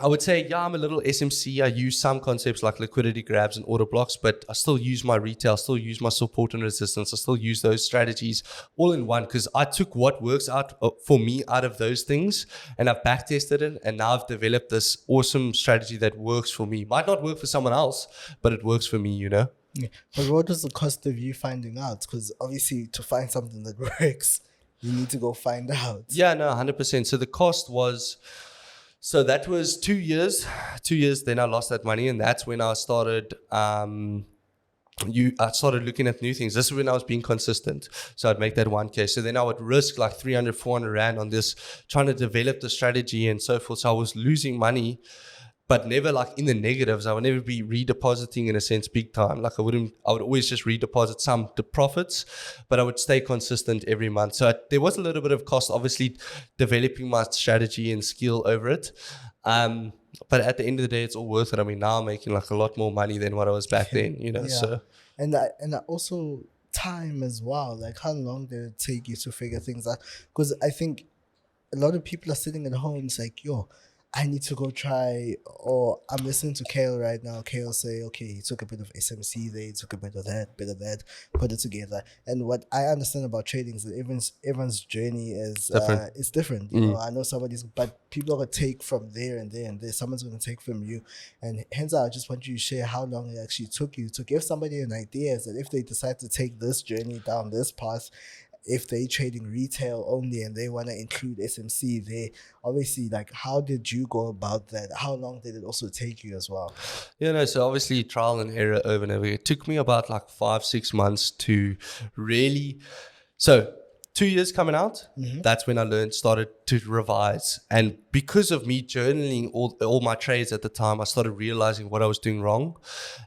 I would say, yeah, I'm a little SMC. I use some concepts like liquidity grabs and order blocks, but I still use my retail, still use my support and resistance. I still use those strategies all in one because I took what works out for me out of those things and I've back tested it. And now I've developed this awesome strategy that works for me. Might not work for someone else, but it works for me, you know? Yeah. But what was the cost of you finding out? Because obviously to find something that works, you need to go find out. Yeah, no, 100%. So the cost was... So that was 2 years. 2 years, then I lost that money. And that's when I started, I started looking at new things. This is when I was being consistent. So I'd make that 1K. So then I would risk like 300, 400 Rand on this, trying to develop the strategy and so forth. So I was losing money, but never like in the negatives. I would never be redepositing in a sense big time. Like I would always just redeposit some to profits, but I would stay consistent every month. So there was a little bit of cost, obviously developing my strategy and skill over it. But at the end of the day, it's all worth it. I mean, now I'm making like a lot more money than what I was back then, you know, so. And also time as well. Like how long did it take you to figure things out? Because I think a lot of people are sitting at home. It's like, yo, I need to go try, or I'm listening to Cale right now. Cale say, okay, he took a bit of SMC there, he took a bit of that, put it together. And what I understand about trading is that everyone's journey is different. It's different. You know, I know but people are going to take from there and there and there. Someone's going to take from you. And hence, I just want you to share how long it actually took you to give somebody an idea is that if they decide to take this journey down this path, if they trading retail only and they want to include SMC there, obviously, like, how did you go about that? How long did it also take you as well? Yeah, no, so obviously trial and error over and over. It took me about like 5-6 months to really, so 2 years coming out, that's when I started to revise. And because of me journaling all my trades at the time, I started realizing what I was doing wrong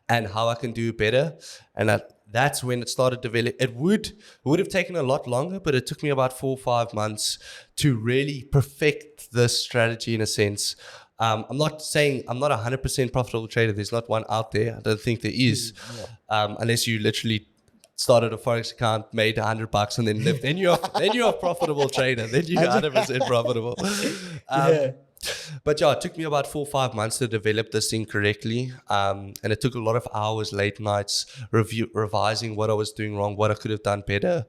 and how I can do better. And that's when it started developing. It would have taken a lot longer, but it took me about 4 or 5 months to really perfect this strategy in a sense. I'm not saying I'm not a 100% profitable trader. There's not one out there. I don't think there is, unless you literally started a Forex account, made $100 and then lived. Then you're a profitable trader. Then you're 100% profitable. But yeah, it took me about 4 or 5 months to develop this thing correctly. And it took a lot of hours, late nights, revising what I was doing wrong, what I could have done better.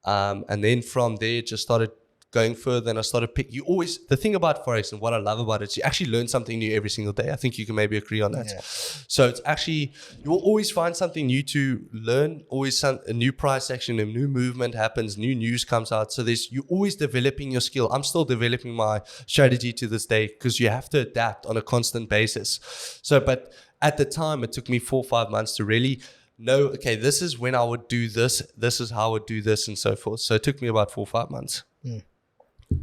And then from there, just started going further, and I started the thing about Forex and what I love about it is you actually learn something new every single day. I think you can maybe agree on that. Yeah. So it's actually, you will always find something new to learn, always a new price action, a new movement happens, new news comes out. So you're always developing your skill. I'm still developing my strategy to this day because you have to adapt on a constant basis. So, but at the time, it took me 4 or 5 months to really know, okay, this is when I would do this is how I would do this, and so forth. So it took me about 4 or 5 months.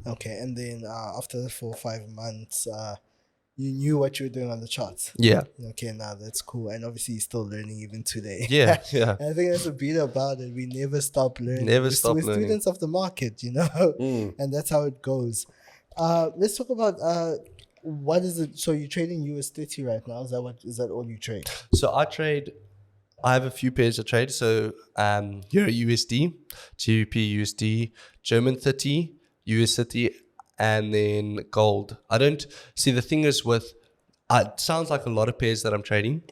Okay, and then after the 4 or 5 months, you knew what you were doing on the charts. Yeah. Okay, now that's cool. And obviously you're still learning even today. Yeah. I think that's the beauty about it. We never stop learning. We're learning. Students of the market, and that's how it goes. Let's talk about what is it? So you're trading US30 right now. Is that all you trade? So I have a few pairs of trade. So Euro USD, GBP USD, German 30, US 30, and then gold. I don't see, the thing is with, it sounds like a lot of pairs that I'm trading,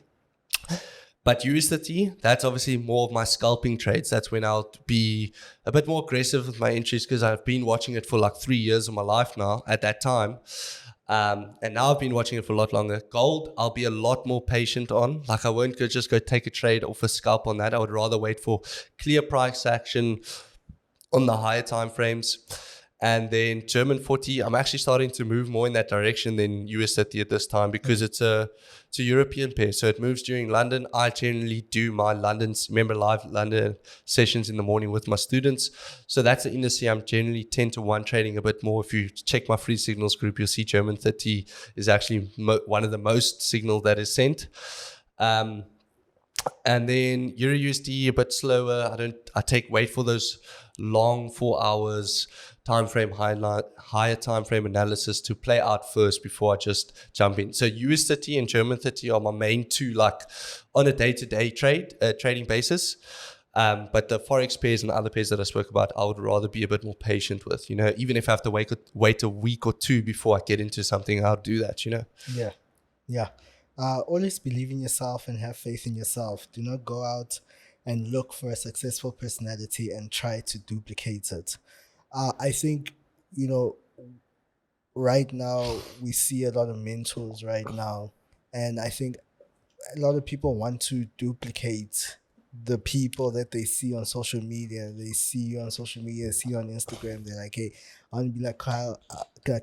but US 30, that's obviously more of my scalping trades. That's when I'll be a bit more aggressive with my entries because I've been watching it for like 3 years of my life now at that time. And now I've been watching it for a lot longer. Gold, I'll be a lot more patient on. Like I won't just go take a trade off a scalp on that. I would rather wait for clear price action on the higher time frames. And then German 40, I'm actually starting to move more in that direction than US 30 at this time because it's a European pair. So it moves during London. I generally do my live London sessions in the morning with my students. So that's an industry I'm generally 10 to 1 trading a bit more. If you check my free signals group, you'll see German 30 is actually one of the most signal that is sent. And then Euro USD a bit slower. I wait for those long 4 hours time frame, higher time frame analysis to play out first before I just jump in. So US 30 and German 30 are my main two, like on a day-to-day trading basis. But the Forex pairs and other pairs that I spoke about, I would rather be a bit more patient with, even if I have to wait a week or two before I get into something, I'll do that, Yeah. Always believe in yourself and have faith in yourself. Do not go out and look for a successful personality and try to duplicate it. I think, right now we see a lot of mentors right now. And I think a lot of people want to duplicate the people that they see on social media. They see you on social media, see you on Instagram. They're like, hey, I want to be like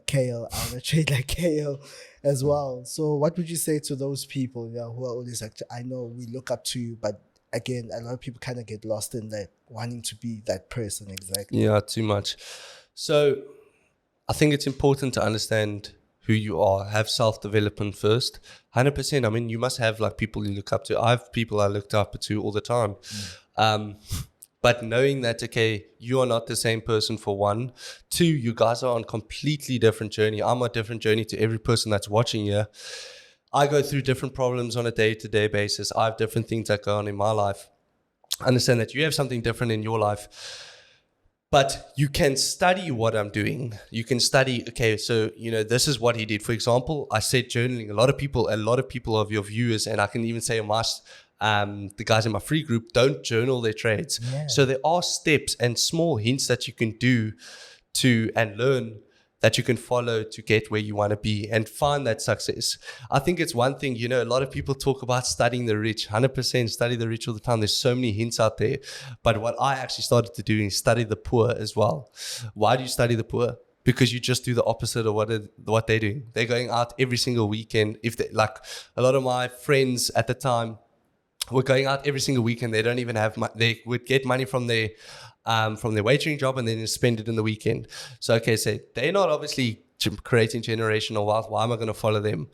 Cale. I want to trade like Cale as well. So what would you say to those people who are always like, I know we look up to you, but again, a lot of people kind of get lost in that, wanting to be that person exactly. Yeah, too much. So I think it's important to understand who you are, have self-development first. 100%. I mean, you must have like people you look up to. I have people I looked up to all the time. But knowing that, okay, you are not the same person for one. 2, you guys are on completely different journey. I'm on a different journey to every person that's watching here. I go through different problems on a day-to-day basis. I have different things that go on in my life. Understand that you have something different in your life. But you can study what I'm doing. You can study, okay, so, this is what he did. For example, I said journaling. A lot of people of your viewers, and I can even say the guys in my free group, don't journal their trades. Yeah. So there are steps and small hints that you can do and learn that you can follow to get where you want to be and find that success. I think it's one thing, a lot of people talk about studying the rich, 100% study the rich all the time. There's so many hints out there. But what I actually started to do is study the poor as well. Why do you study the poor? Because you just do the opposite of what they're doing. They're going out every single weekend. Like a lot of my friends at the time were going out every single weekend. They don't even have they would get money from their wagering job and then spend it in the weekend. So they're not obviously creating generational wealth. Why am I going to follow them?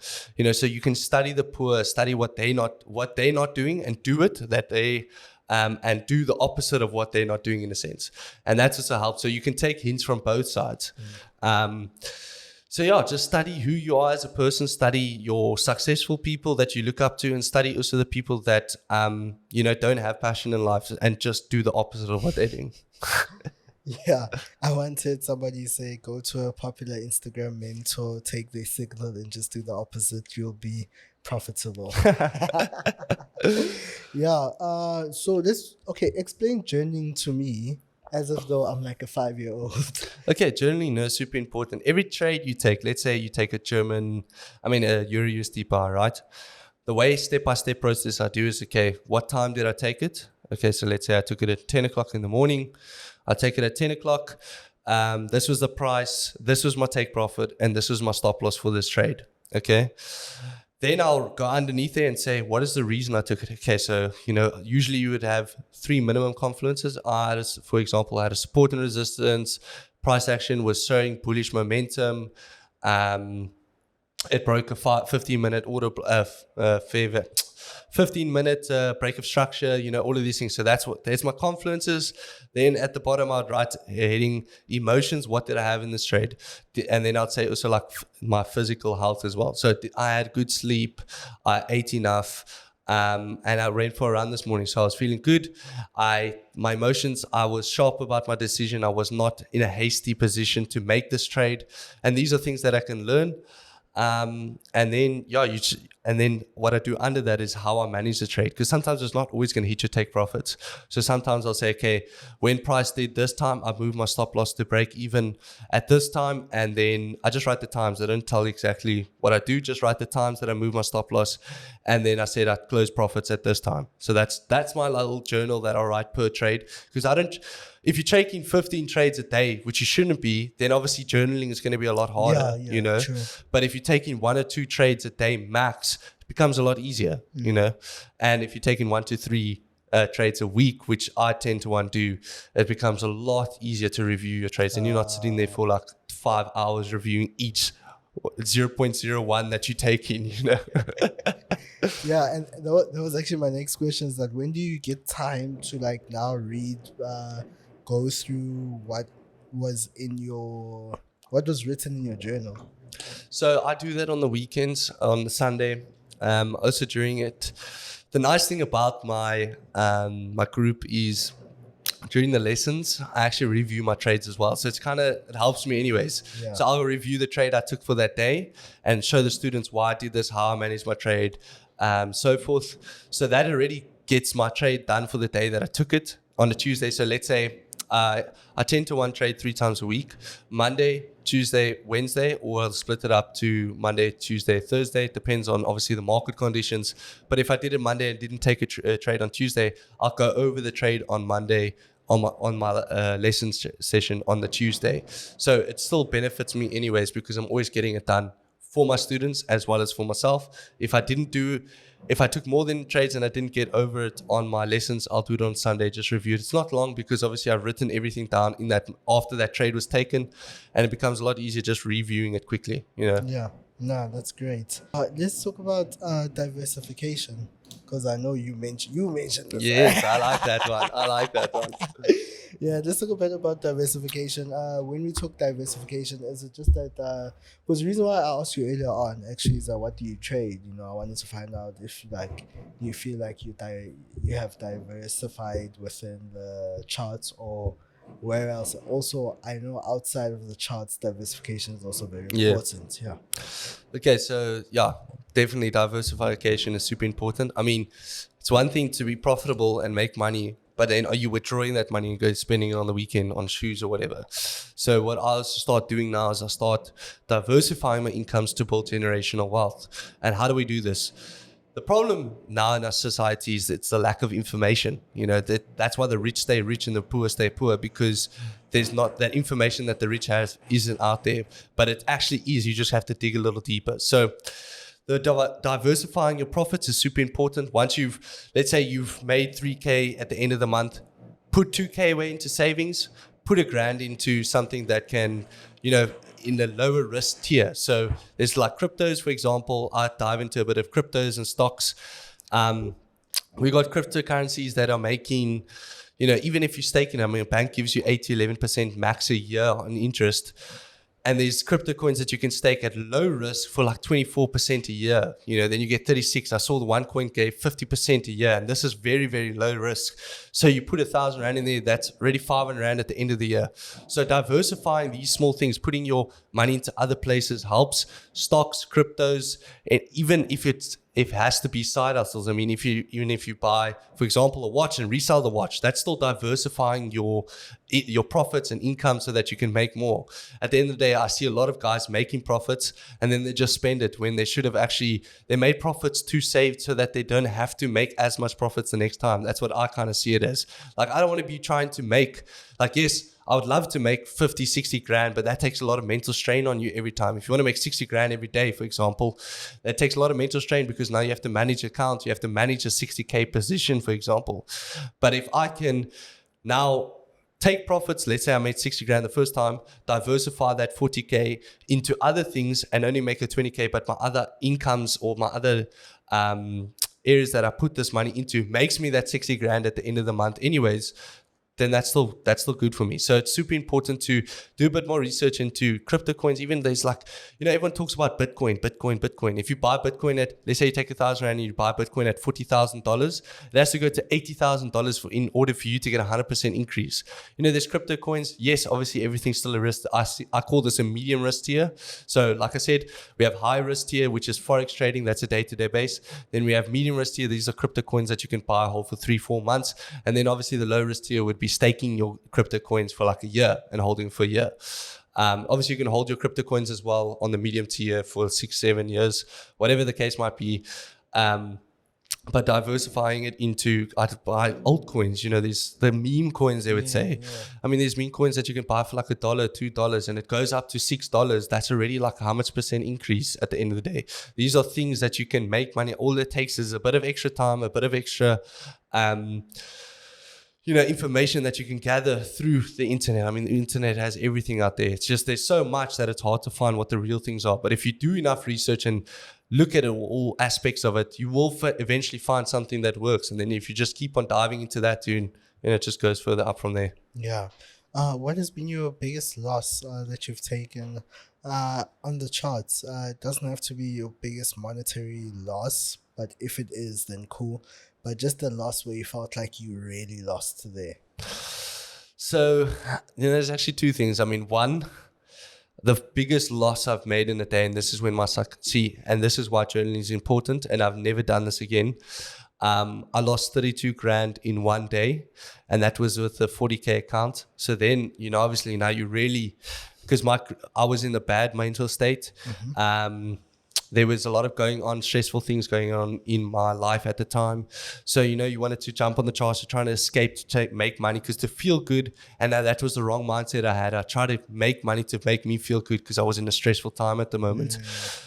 So you can study the poor, study what they're not doing, and do it that they and do the opposite of what they're not doing in a sense. And that's also helps. So you can take hints from both sides. So yeah, just study who you are as a person, study your successful people that you look up to, and study also the people that, don't have passion in life, and just do the opposite of what they're doing. Yeah, I wanted somebody to say, go to a popular Instagram mentor, take their signal and just do the opposite. You'll be profitable. Yeah. So explain journaling to me. As if though I'm like a 5-year-old. Okay, journaling, no, super important. Every trade you take, let's say you take a Euro USD bar, right? The way step-by-step process I do is, okay, what time did I take it? Okay, so let's say I took it at 10 o'clock in the morning. I take it at 10 o'clock. This was the price. This was my take profit. And this was my stop loss for this trade. Okay. Then I'll go underneath there and say, what is the reason I took it? Okay, so, usually you would have 3 minimum confluences. For example, I had a support and resistance. Price action was showing bullish momentum. It broke a 15-minute order, 15-minute break of structure, all of these things. So there's my confluences. Then at the bottom, I'd write heading emotions. What did I have in this trade? And then I'd say also like my physical health as well. So I had good sleep. I ate enough. And I ran for a run this morning, so I was feeling good. My emotions, I was sharp about my decision. I was not in a hasty position to make this trade. And these are things that I can learn. And then what I do under that is how I manage the trade, because sometimes it's not always going to hit your take profits. So sometimes I'll say, okay, when price did this time, I move my stop loss to break even at this time, and then I just write the times. I don't tell exactly what I do, just write the times that I move my stop loss, and then I said I close profits at this time. So that's my little journal that I write per trade, because if you're taking 15 trades a day, which you shouldn't be, then obviously journaling is going to be a lot harder, True. But if you're taking 1 or 2 trades a day max, it becomes a lot easier, And if you're taking 1 to 3 trades a week, which I tend to want to do, it becomes a lot easier to review your trades, and you're not sitting there for like 5 hours reviewing each 0.01 that you take in, Yeah, and that was actually my next question, is that when do you get time to like now read, go through what was written in your journal? So I do that on the weekends, on the Sunday, also during it. The nice thing about my group is during the lessons, I actually review my trades as well. So it helps me anyways. Yeah. So I'll review the trade I took for that day and show the students why I did this, how I managed my trade, so forth. So that already gets my trade done for the day that I took it on a Tuesday. So let's say I tend to one trade 3 times a week, Monday, Tuesday, Wednesday, or I'll split it up to Monday, Tuesday, Thursday. It depends on obviously the market conditions. But if I did it Monday and didn't take a trade on Tuesday, I'll go over the trade on Monday on my lessons session on the Tuesday. So it still benefits me anyways, because I'm always getting it done for my students as well as for myself. If I took more than trades and I didn't get over it on my lessons, I'll do it on Sunday, just review it. It's not long, because obviously I've written everything down in that after that trade was taken, and it becomes a lot easier just reviewing it quickly, Yeah, no, that's great. Let's talk about diversification, because I know you mentioned this. Yes, I like that one. Yeah, let's talk a bit about diversification. When we talk diversification, is it just that? Because the reason why I asked you earlier on actually is that what do you trade? I wanted to find out if you feel like you have diversified within the charts or where else. Also, I know outside of the charts, diversification is also very important. Yeah. Okay, so definitely diversification is super important. I mean, it's one thing to be profitable and make money, but then are you withdrawing that money and go spending it on the weekend on shoes or whatever? So what I'll start doing now is I start diversifying my incomes to build generational wealth. And how do we do this? The problem now in our society is it's the lack of information. That's why the rich stay rich and the poor stay poor, because there's not that information that the rich has isn't out there, but it actually is. You just have to dig a little deeper. So the diversifying your profits is super important. Once let's say you've made 3K at the end of the month, put 2K away into savings, put $1,000 into something that can, in the lower risk tier. So there's like cryptos, for example. I dive into a bit of cryptos and stocks. We got cryptocurrencies that are making, even if you stake in them, a bank gives you 8-11% max a year on interest. And there's crypto coins that you can stake at low risk for like 24% a year. Then you get 36. I saw the one coin gave 50% a year, and this is very, very low risk. So you put 1,000 Rand in there, that's already 500 Rand at the end of the year. So diversifying these small things, putting your money into other places helps. Stocks, cryptos, and even if it's it has to be side hustles. I mean, even if you buy, for example, a watch and resell the watch, that's still diversifying your profits and income so that you can make more. At the end of the day, I see a lot of guys making profits and then they just spend it when they should have actually, they made profits to save so that they don't have to make as much profits the next time. That's what I kind of see it as. Like, I don't want to be trying to make, like, yes, I would love to make 50, 60 grand, but that takes a lot of mental strain on you every time. If you want to make 60 grand every day, for example, that takes a lot of mental strain because now you have to manage accounts. You have to manage a 60K position, for example. But if I can now take profits, let's say I made 60 grand the first time, diversify that 40K into other things and only make a 20K, but my other incomes or my other areas that I put this money into makes me that 60 grand at the end of the month anyways, then that's still good for me. So it's super important to do a bit more research into crypto coins. Even there's like, everyone talks about Bitcoin. If you buy Bitcoin at, let's say you take 1,000 rand and you buy Bitcoin at $40,000, it has to go to $80,000 in order for you to get a 100% increase. There's crypto coins. Yes, obviously everything's still a risk. I call this a medium risk tier. So like I said, we have high risk tier, which is Forex trading. That's a day-to-day base. Then we have medium risk tier. These are crypto coins that you can buy hold for 3-4 months. And then obviously the low risk tier would be staking your crypto coins for like a year and holding for a year. Obviously, you can hold your crypto coins as well on the medium tier for 6-7 years, whatever the case might be. But diversifying it into, I'd buy altcoins, these the meme coins, they would say. Yeah. I mean, there's meme coins that you can buy for like $1, $2, and it goes up to $6. That's already like how much % increase at the end of the day. These are things that you can make money. All it takes is a bit of extra time, a bit of extra information that you can gather through the internet. I mean, the internet has everything out there. It's just there's so much that it's hard to find what the real things are. But if you do enough research and look at all aspects of it, you will eventually find something that works. And then if you just keep on diving into that, it just goes further up from there. Yeah. What has been your biggest loss that you've taken on the charts? It doesn't have to be your biggest monetary loss, but if it is, then cool. But just the loss where you felt like you really lost there. So, there's actually two things. I mean, one, the biggest loss I've made in a day, and this is when and this is why journaling is important, and I've never done this again. I lost 32 grand in one day, and that was with a 40K account. So then, obviously now you really, because I was in a bad mental state. Mm-hmm. There was a lot of stressful things going on in my life at the time. So, you wanted to jump on the charts, trying to escape, to make money, because to feel good. And that was the wrong mindset I had. I tried to make money to make me feel good because I was in a stressful time at the moment.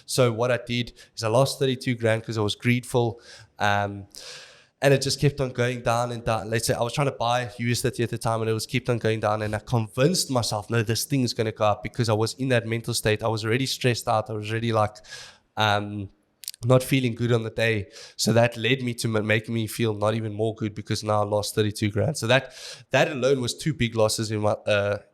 So what I did is I lost 32 grand because I was greedful. And it just kept on going down and down. Let's say I was trying to buy USDT at the time and it was kept on going down. And I convinced myself, no, this thing is going to go up, because I was in that mental state. I was already stressed out. I was already like, not feeling good on the day. So that led me to making me feel not even more good, because now I lost 32 grand. So that alone was two big losses in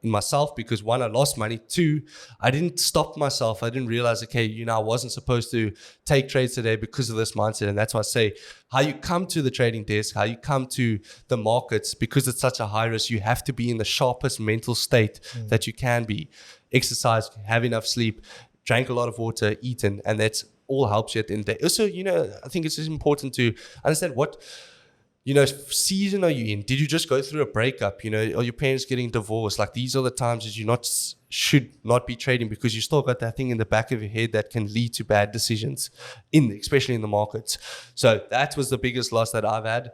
myself, because one, I lost money. Two, I didn't stop myself. I didn't realize, okay, I wasn't supposed to take trades today because of this mindset. And that's why I say, how you come to the trading desk, how you come to the markets, because it's such a high risk, you have to be in the sharpest mental state that you can be. Exercise, have enough sleep, drank a lot of water, eaten, and that's all helps you at the end of the day. Also, I think it's just important to understand what, season are you in? Did you just go through a breakup? Are your parents getting divorced? Like, these are the times that you should not be trading, because you still got that thing in the back of your head that can lead to bad decisions, especially in the markets. So that was the biggest loss that I've had,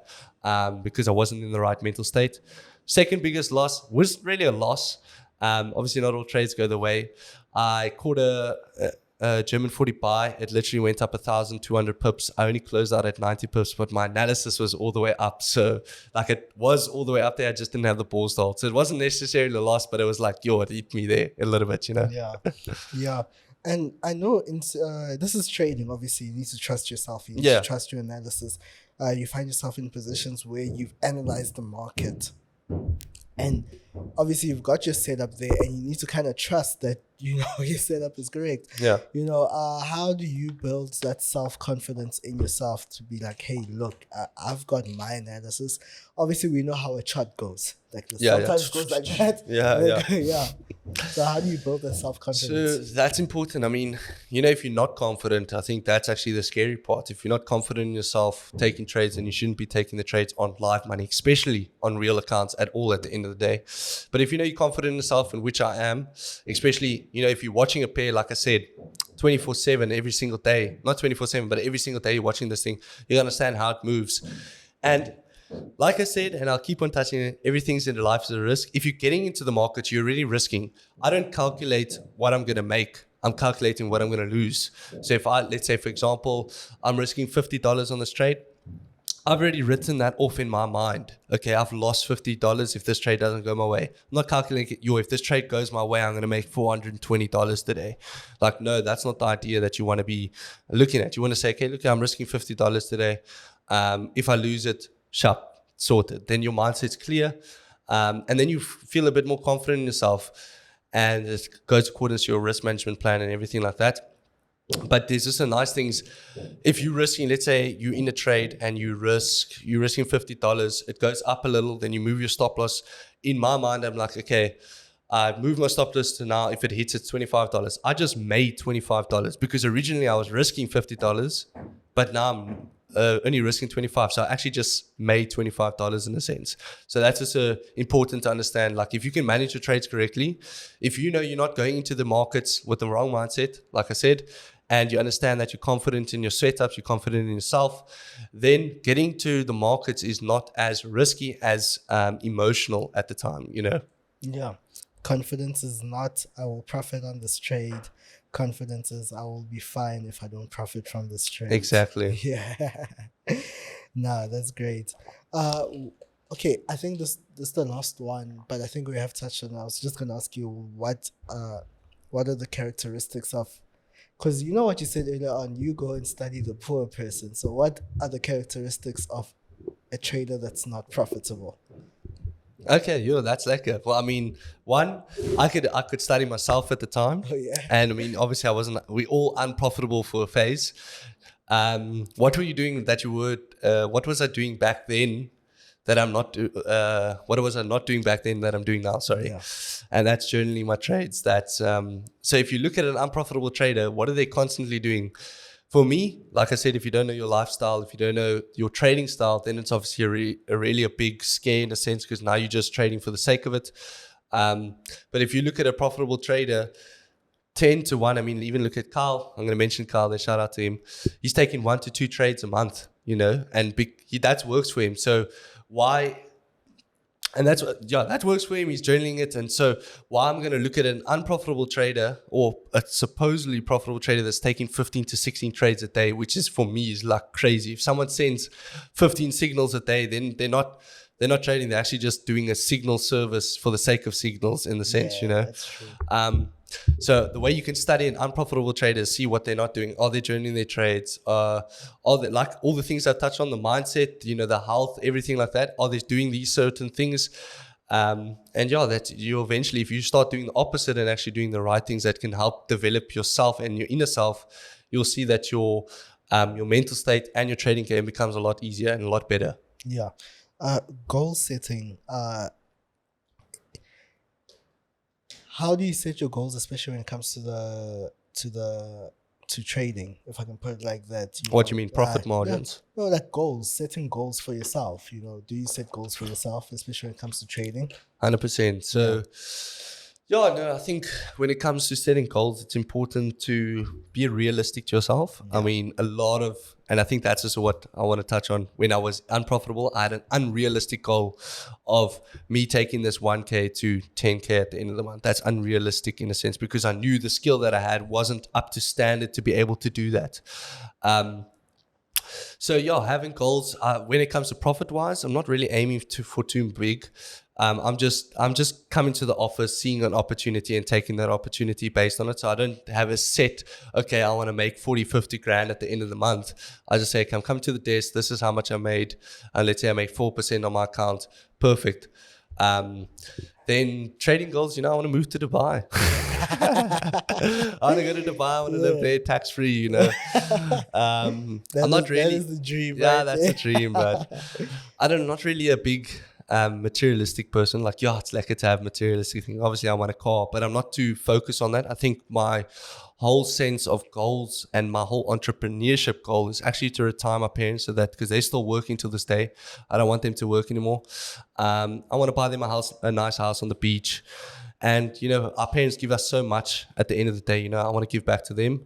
because I wasn't in the right mental state. Second biggest loss was really a loss. Obviously, not all trades go the way. I caught a German 40 buy. It literally went up 1,200 pips. I only closed out at 90 pips, but my analysis was all the way up. So it was all the way up there. I just didn't have the balls to hold. So it wasn't necessarily a loss, but it was like, it hit me there a little bit, Yeah. And I know this is trading. Obviously, you need to trust yourself. You need to trust your analysis. You find yourself in positions where you've analyzed the market. And obviously you've got your setup there, and you need to kind of trust that your setup is correct. Yeah. How do you build that self-confidence in yourself to be like, hey, look, I've got my analysis. Obviously we know how a chart goes. Like sometimes it goes like that. Yeah. So how do you build that self-confidence? So that's important. I mean, if you're not confident, I think that's actually the scary part. If you're not confident in yourself taking trades, then you shouldn't be taking the trades on live money, especially on real accounts at all at the end of the day. But if you're confident in yourself, and which I am, especially, if you're watching a pair, like I said, 24/7 every single day, not 24/7, but every single day you're watching this thing, you understand how it moves. And like I said, and I'll keep on touching it, everything's in life is a risk. If you're getting into the market, you're already risking. I don't calculate what I'm going to make. I'm calculating what I'm going to lose. So if let's say, for example, I'm risking $50 on this trade, I've already written that off in my mind. Okay, I've lost $50 if this trade doesn't go my way. I'm not calculating, if this trade goes my way, I'm going to make $420 today. Like, no, that's not the idea that you want to be looking at. You want to say, okay, look, I'm risking $50 today. If I lose it, sharp, sorted. Then your mindset's clear. And then you feel a bit more confident in yourself. And it goes according to your risk management plan and everything like that. But there's just a nice things. If you're risking, let's say you're in a trade and you're risking $50, it goes up a little, then you move your stop loss. In my mind, I'm like, okay, I move my stop loss to now, if it hits, it's $25. I just made $25 because originally I was risking $50, but now I'm only risking 25. So I actually just made $25 in a sense. So that's just important to understand. Like, if you can manage your trades correctly, if you know you're not going into the markets with the wrong mindset, like I said, and you understand that you're confident in your setups, you're confident in yourself, then getting to the markets is not as risky as emotional at the time, Yeah. Confidence is not, I will profit on this trade. Confidence is, I will be fine if I don't profit from this trade. Exactly. Yeah. Nah, that's great. Okay, I think this is the last one, but I think we have touched on it. I was just gonna ask you what are the characteristics of, because you know what you said earlier on, you go and study the poor person. So what are the characteristics of a trader that's not profitable? Okay, that's lekker. Well, I mean, one, I could study myself at the time. Oh, yeah. And I mean, obviously we all unprofitable for a phase. What were you doing that you would, what was I doing back then that I'm not, what was I not doing back then that I'm doing now? Sorry. Yeah. And that's journaling my trades. That's, so if you look at an unprofitable trader, what are they constantly doing? For me, like I said, if you don't know your lifestyle, if you don't know your trading style, then it's obviously really a big scare in a sense, because now you're just trading for the sake of it. But if you look at a profitable trader, 10 to 1, I mean, even look at Cale. I'm going to mention Cale there, shout out to him. He's taking 1 to 2 trades a month, and that works for him. So why? And that works for him. He's journaling it. And so why I'm going to look at an unprofitable trader or a supposedly profitable trader that's taking 15 to 16 trades a day, which is for me is like crazy. If someone sends 15 signals a day, then they're not trading. They're actually just doing a signal service for the sake of signals in the sense, That's true. So the way you can study an unprofitable trader is see what they're not doing. Are they journaling their trades? Are they, like all the things I touched on, the mindset, the health, everything like that? Are they doing these certain things? That you eventually, if you start doing the opposite and actually doing the right things that can help develop yourself and your inner self, you'll see that your mental state and your trading game becomes a lot easier and a lot better. Yeah. Goal setting. How do you set your goals, especially when it comes to trading, if I can put it like that? What do you mean, profit margins? No, like goals, setting goals for yourself. Do you set goals for yourself, especially when it comes to trading? 100%. So, I think when it comes to setting goals, it's important to be realistic to yourself. Yeah. I mean, and I think that's just what I want to touch on. When I was unprofitable, I had an unrealistic goal of me taking this 1K to 10K at the end of the month. That's unrealistic in a sense, because I knew the skill that I had wasn't up to standard to be able to do that. Having goals, when it comes to profit-wise, I'm not really aiming for too big. I'm just coming to the office, seeing an opportunity and taking that opportunity based on it. So I don't have a set, okay, I want to make 40, 50 grand at the end of the month. I just say, okay, I'm coming to the desk. This is how much I made. And let's say I make 4% on my account. Perfect. Then trading goals, I want to move to Dubai. I want to go to Dubai. I want to live there tax-free, I'm not really. That is the dream. Yeah, that's the dream. But not really a big materialistic person. Like, yeah, it's lekker to have materialistic things. Obviously, I want a car, but I'm not too focused on that. I think my whole sense of goals and my whole entrepreneurship goal is actually to retire my parents, so that, because they're still working till this day, I don't want them to work anymore. I want to buy them a nice house on the beach. And, you know, our parents give us so much at the end of the day. You know, I want to give back to them.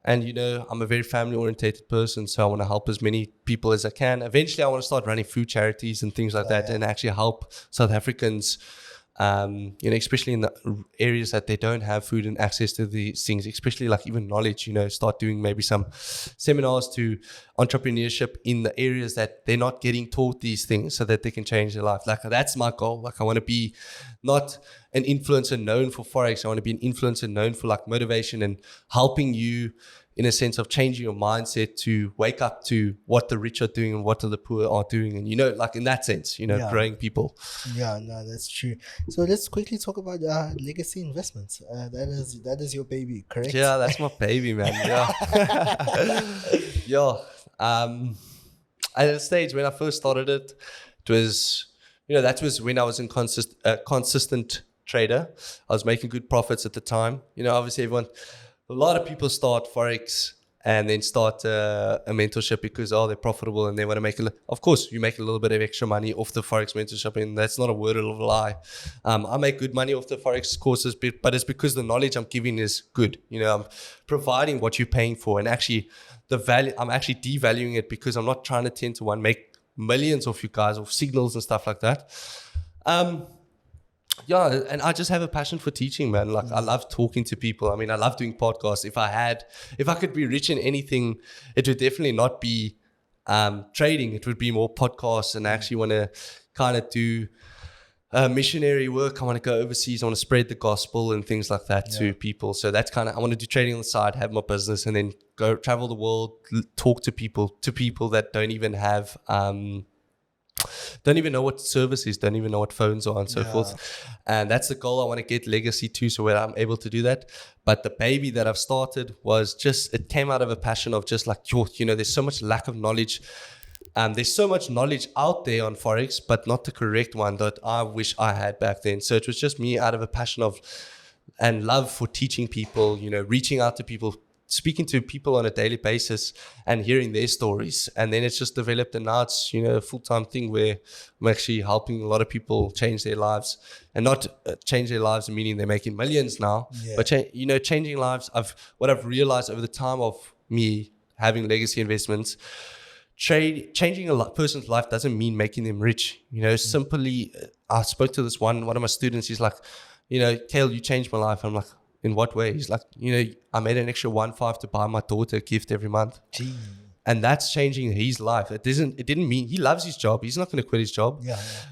And, you know, I'm a very family-orientated person, so I want to help as many people as I can. Eventually, I want to start running food charities and things like that, and actually help South Africans, you know, especially in the areas that they don't have food and access to these things, especially like even knowledge, you know, start doing maybe some seminars to entrepreneurship in the areas that they're not getting taught these things, so that they can change their life. Like, that's my goal. Like, I want to be not an influencer known for Forex. I want to be an influencer known for like motivation and helping you in a sense of changing your mindset to wake up to what the rich are doing and what the poor are doing. And, you know, like in that sense, you know, growing people. Yeah, no, that's true. So let's quickly talk about legacy investments. That is your baby, correct? Yeah, that's my baby, man. Yeah. Yeah. At a stage when I first started it, it was, you know, that was when I was in consistent trader. I was making good profits at the time. You know, obviously a lot of people start Forex and then start a mentorship because, they're profitable and they want to make of course, you make a little bit of extra money off the Forex mentorship, and that's not a word of a lie. I make good money off the Forex courses, but it's because the knowledge I'm giving is good. You know, I'm providing what you're paying for, and actually the value, I'm actually devaluing it because I'm not trying to 10-to-1 make millions of you guys off signals and stuff like that. Yeah, and I just have a passion for teaching, man. Like, I love talking to people. I mean, I love doing podcasts. If I could be rich in anything, it would definitely not be trading. It would be more podcasts, and I actually want to kind of do missionary work. I want to go overseas. I want to spread the gospel and things like that to people. So that's kind of, I want to do trading on the side, have my business, and then go travel the world, talk to people that don't even have don't even know what service is, don't even know what phones are and so forth. And that's the goal I want to get legacy to, so where I'm able to do that. But the baby that I've started was just, it came out of a passion of just like, you know, there's so much lack of knowledge. There's so much knowledge out there on Forex, but not the correct one that I wish I had back then. So it was just me out of a passion of and love for teaching people, you know, reaching out to people, speaking to people on a daily basis and hearing their stories. And then it's just developed, and now it's, you know, a full-time thing where I'm actually helping a lot of people change their lives, and not change their lives meaning they're making millions now, but you know, changing lives. What I've realized over the time of me having legacy investments, changing a person's life doesn't mean making them rich. You know, simply, I spoke to this one of my students. He's like, you know, Cale, you changed my life. I'm like, in what way? He's like, you know, I made an extra 1.5 to buy my daughter a gift every month. Gee. And that's changing his life. It didn't mean he loves his job. He's not going to quit his job.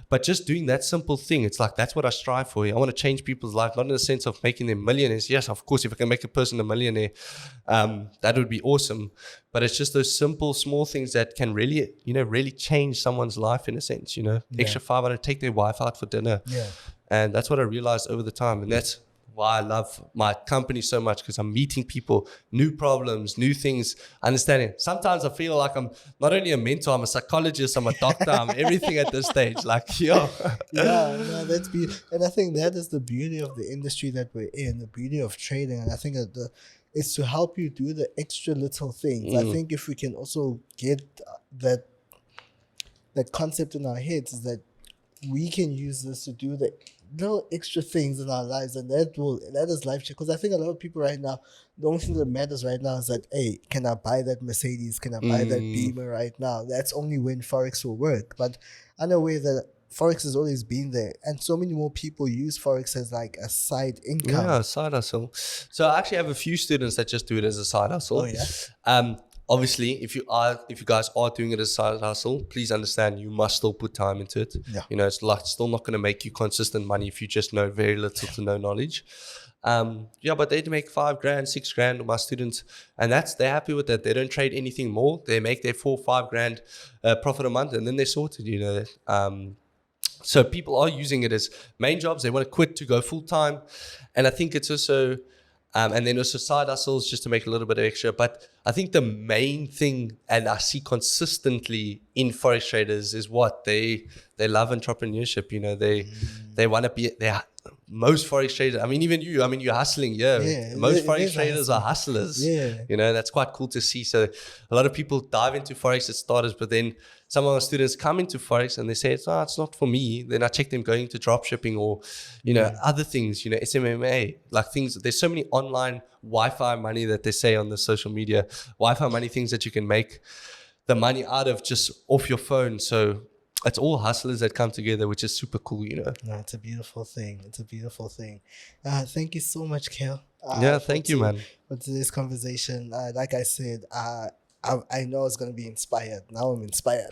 But just doing that simple thing, it's like, that's what I strive for. I want to change people's life, not in the sense of making them millionaires. Yes, of course, if I can make a person a millionaire, that would be awesome. But it's just those simple, small things that can really, you know, really change someone's life in a sense, you know. Extra 500, take their wife out for dinner. And that's what I realized over the time. And that's why I love my company so much, because I'm meeting people, new problems, new things, understanding. Sometimes I feel like I'm not only a mentor, I'm a psychologist, I'm a doctor, I'm everything at this stage. Like, no, that's beautiful. And I think that is the beauty of the industry that we're in, the beauty of trading. And I think that it's to help you do the extra little things. I think if we can also get that concept in our heads, is that we can use this to do the little extra things in our lives, and that is life change. Because I think a lot of people right now, the only thing that matters right now is that, hey, can I buy that Mercedes? Can I buy that Beamer right now? That's only when Forex will work. But I'm aware that Forex has always been there, and so many more people use Forex as like a side income. Yeah, side hustle. So I actually have a few students that just do it as a side hustle. Oh yeah. Obviously, if you guys are doing it as a side hustle, please understand you must still put time into it. You know, it's like still not going to make you consistent money if you just know very little to no knowledge. But they make $5,000, $6,000 with my students, and they're happy with that. They don't trade anything more. They make their $4,000, $5,000 profit a month, and then they're sorted. You know. So people are using it as main jobs. They want to quit to go full time, and I think it's also, and then also side hustles just to make a little bit of extra. But I think the main thing, and I see consistently in Forex traders, is what they love entrepreneurship. You know, they want to be there. Most Forex traders, I mean, even you, I mean, you're hustling. Yeah. Most Forex traders are hustlers. Yeah. You know, that's quite cool to see. So a lot of people dive into Forex as starters, but then some of our students come into Forex and they say, it's not for me. Then I check them going to drop shipping or, you know, other things, you know, SMMA, like things. There's so many online Wi-Fi money that they say on the social media, Wi-Fi money, things that you can make the money out of just off your phone. So it's all hustlers that come together, which is super cool, you know. No, it's a beautiful thing. It's a beautiful thing. Thank you so much, Cale. Thank you, man. For today's conversation. Like I said, I know I was going to be inspired. Now I'm inspired.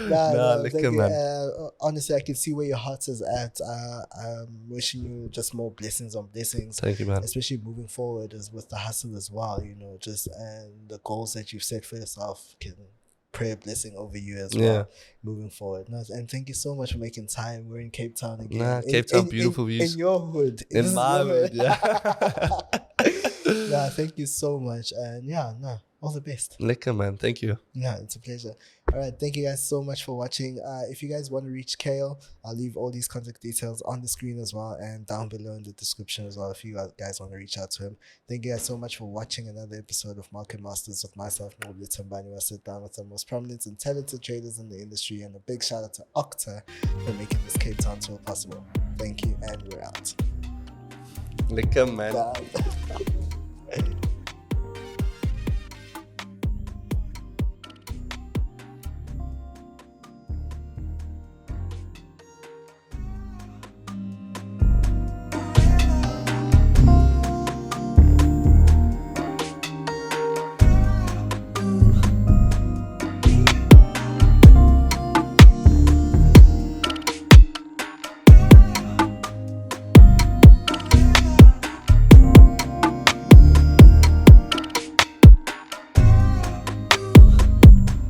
Man. Honestly, I can see where your heart is at. I'm wishing you just more blessings on blessings. Thank you, man. Especially moving forward is with the hustle as well, you know, just and the goals that you've set for yourself can pray a blessing over you as well moving forward. No, and thank you so much for making time. We're in Cape Town again. Cape Town, beautiful views. In your hood. In my hood, Thank you so much. And all the best. Lekker, man. Thank you. Yeah, it's a pleasure. All right, thank you guys so much for watching. If you guys want to reach Cale, I'll leave all these contact details on the screen as well and down below in the description as well if you guys want to reach out to him. Thank you guys so much for watching another episode of Market Masters with myself, Nqobile Tembane, where I sit down with the most prominent and talented traders in the industry, and a big shout out to Okta for making this Cape Town tour possible. Thank you, and we're out. Lekker, man. Bye.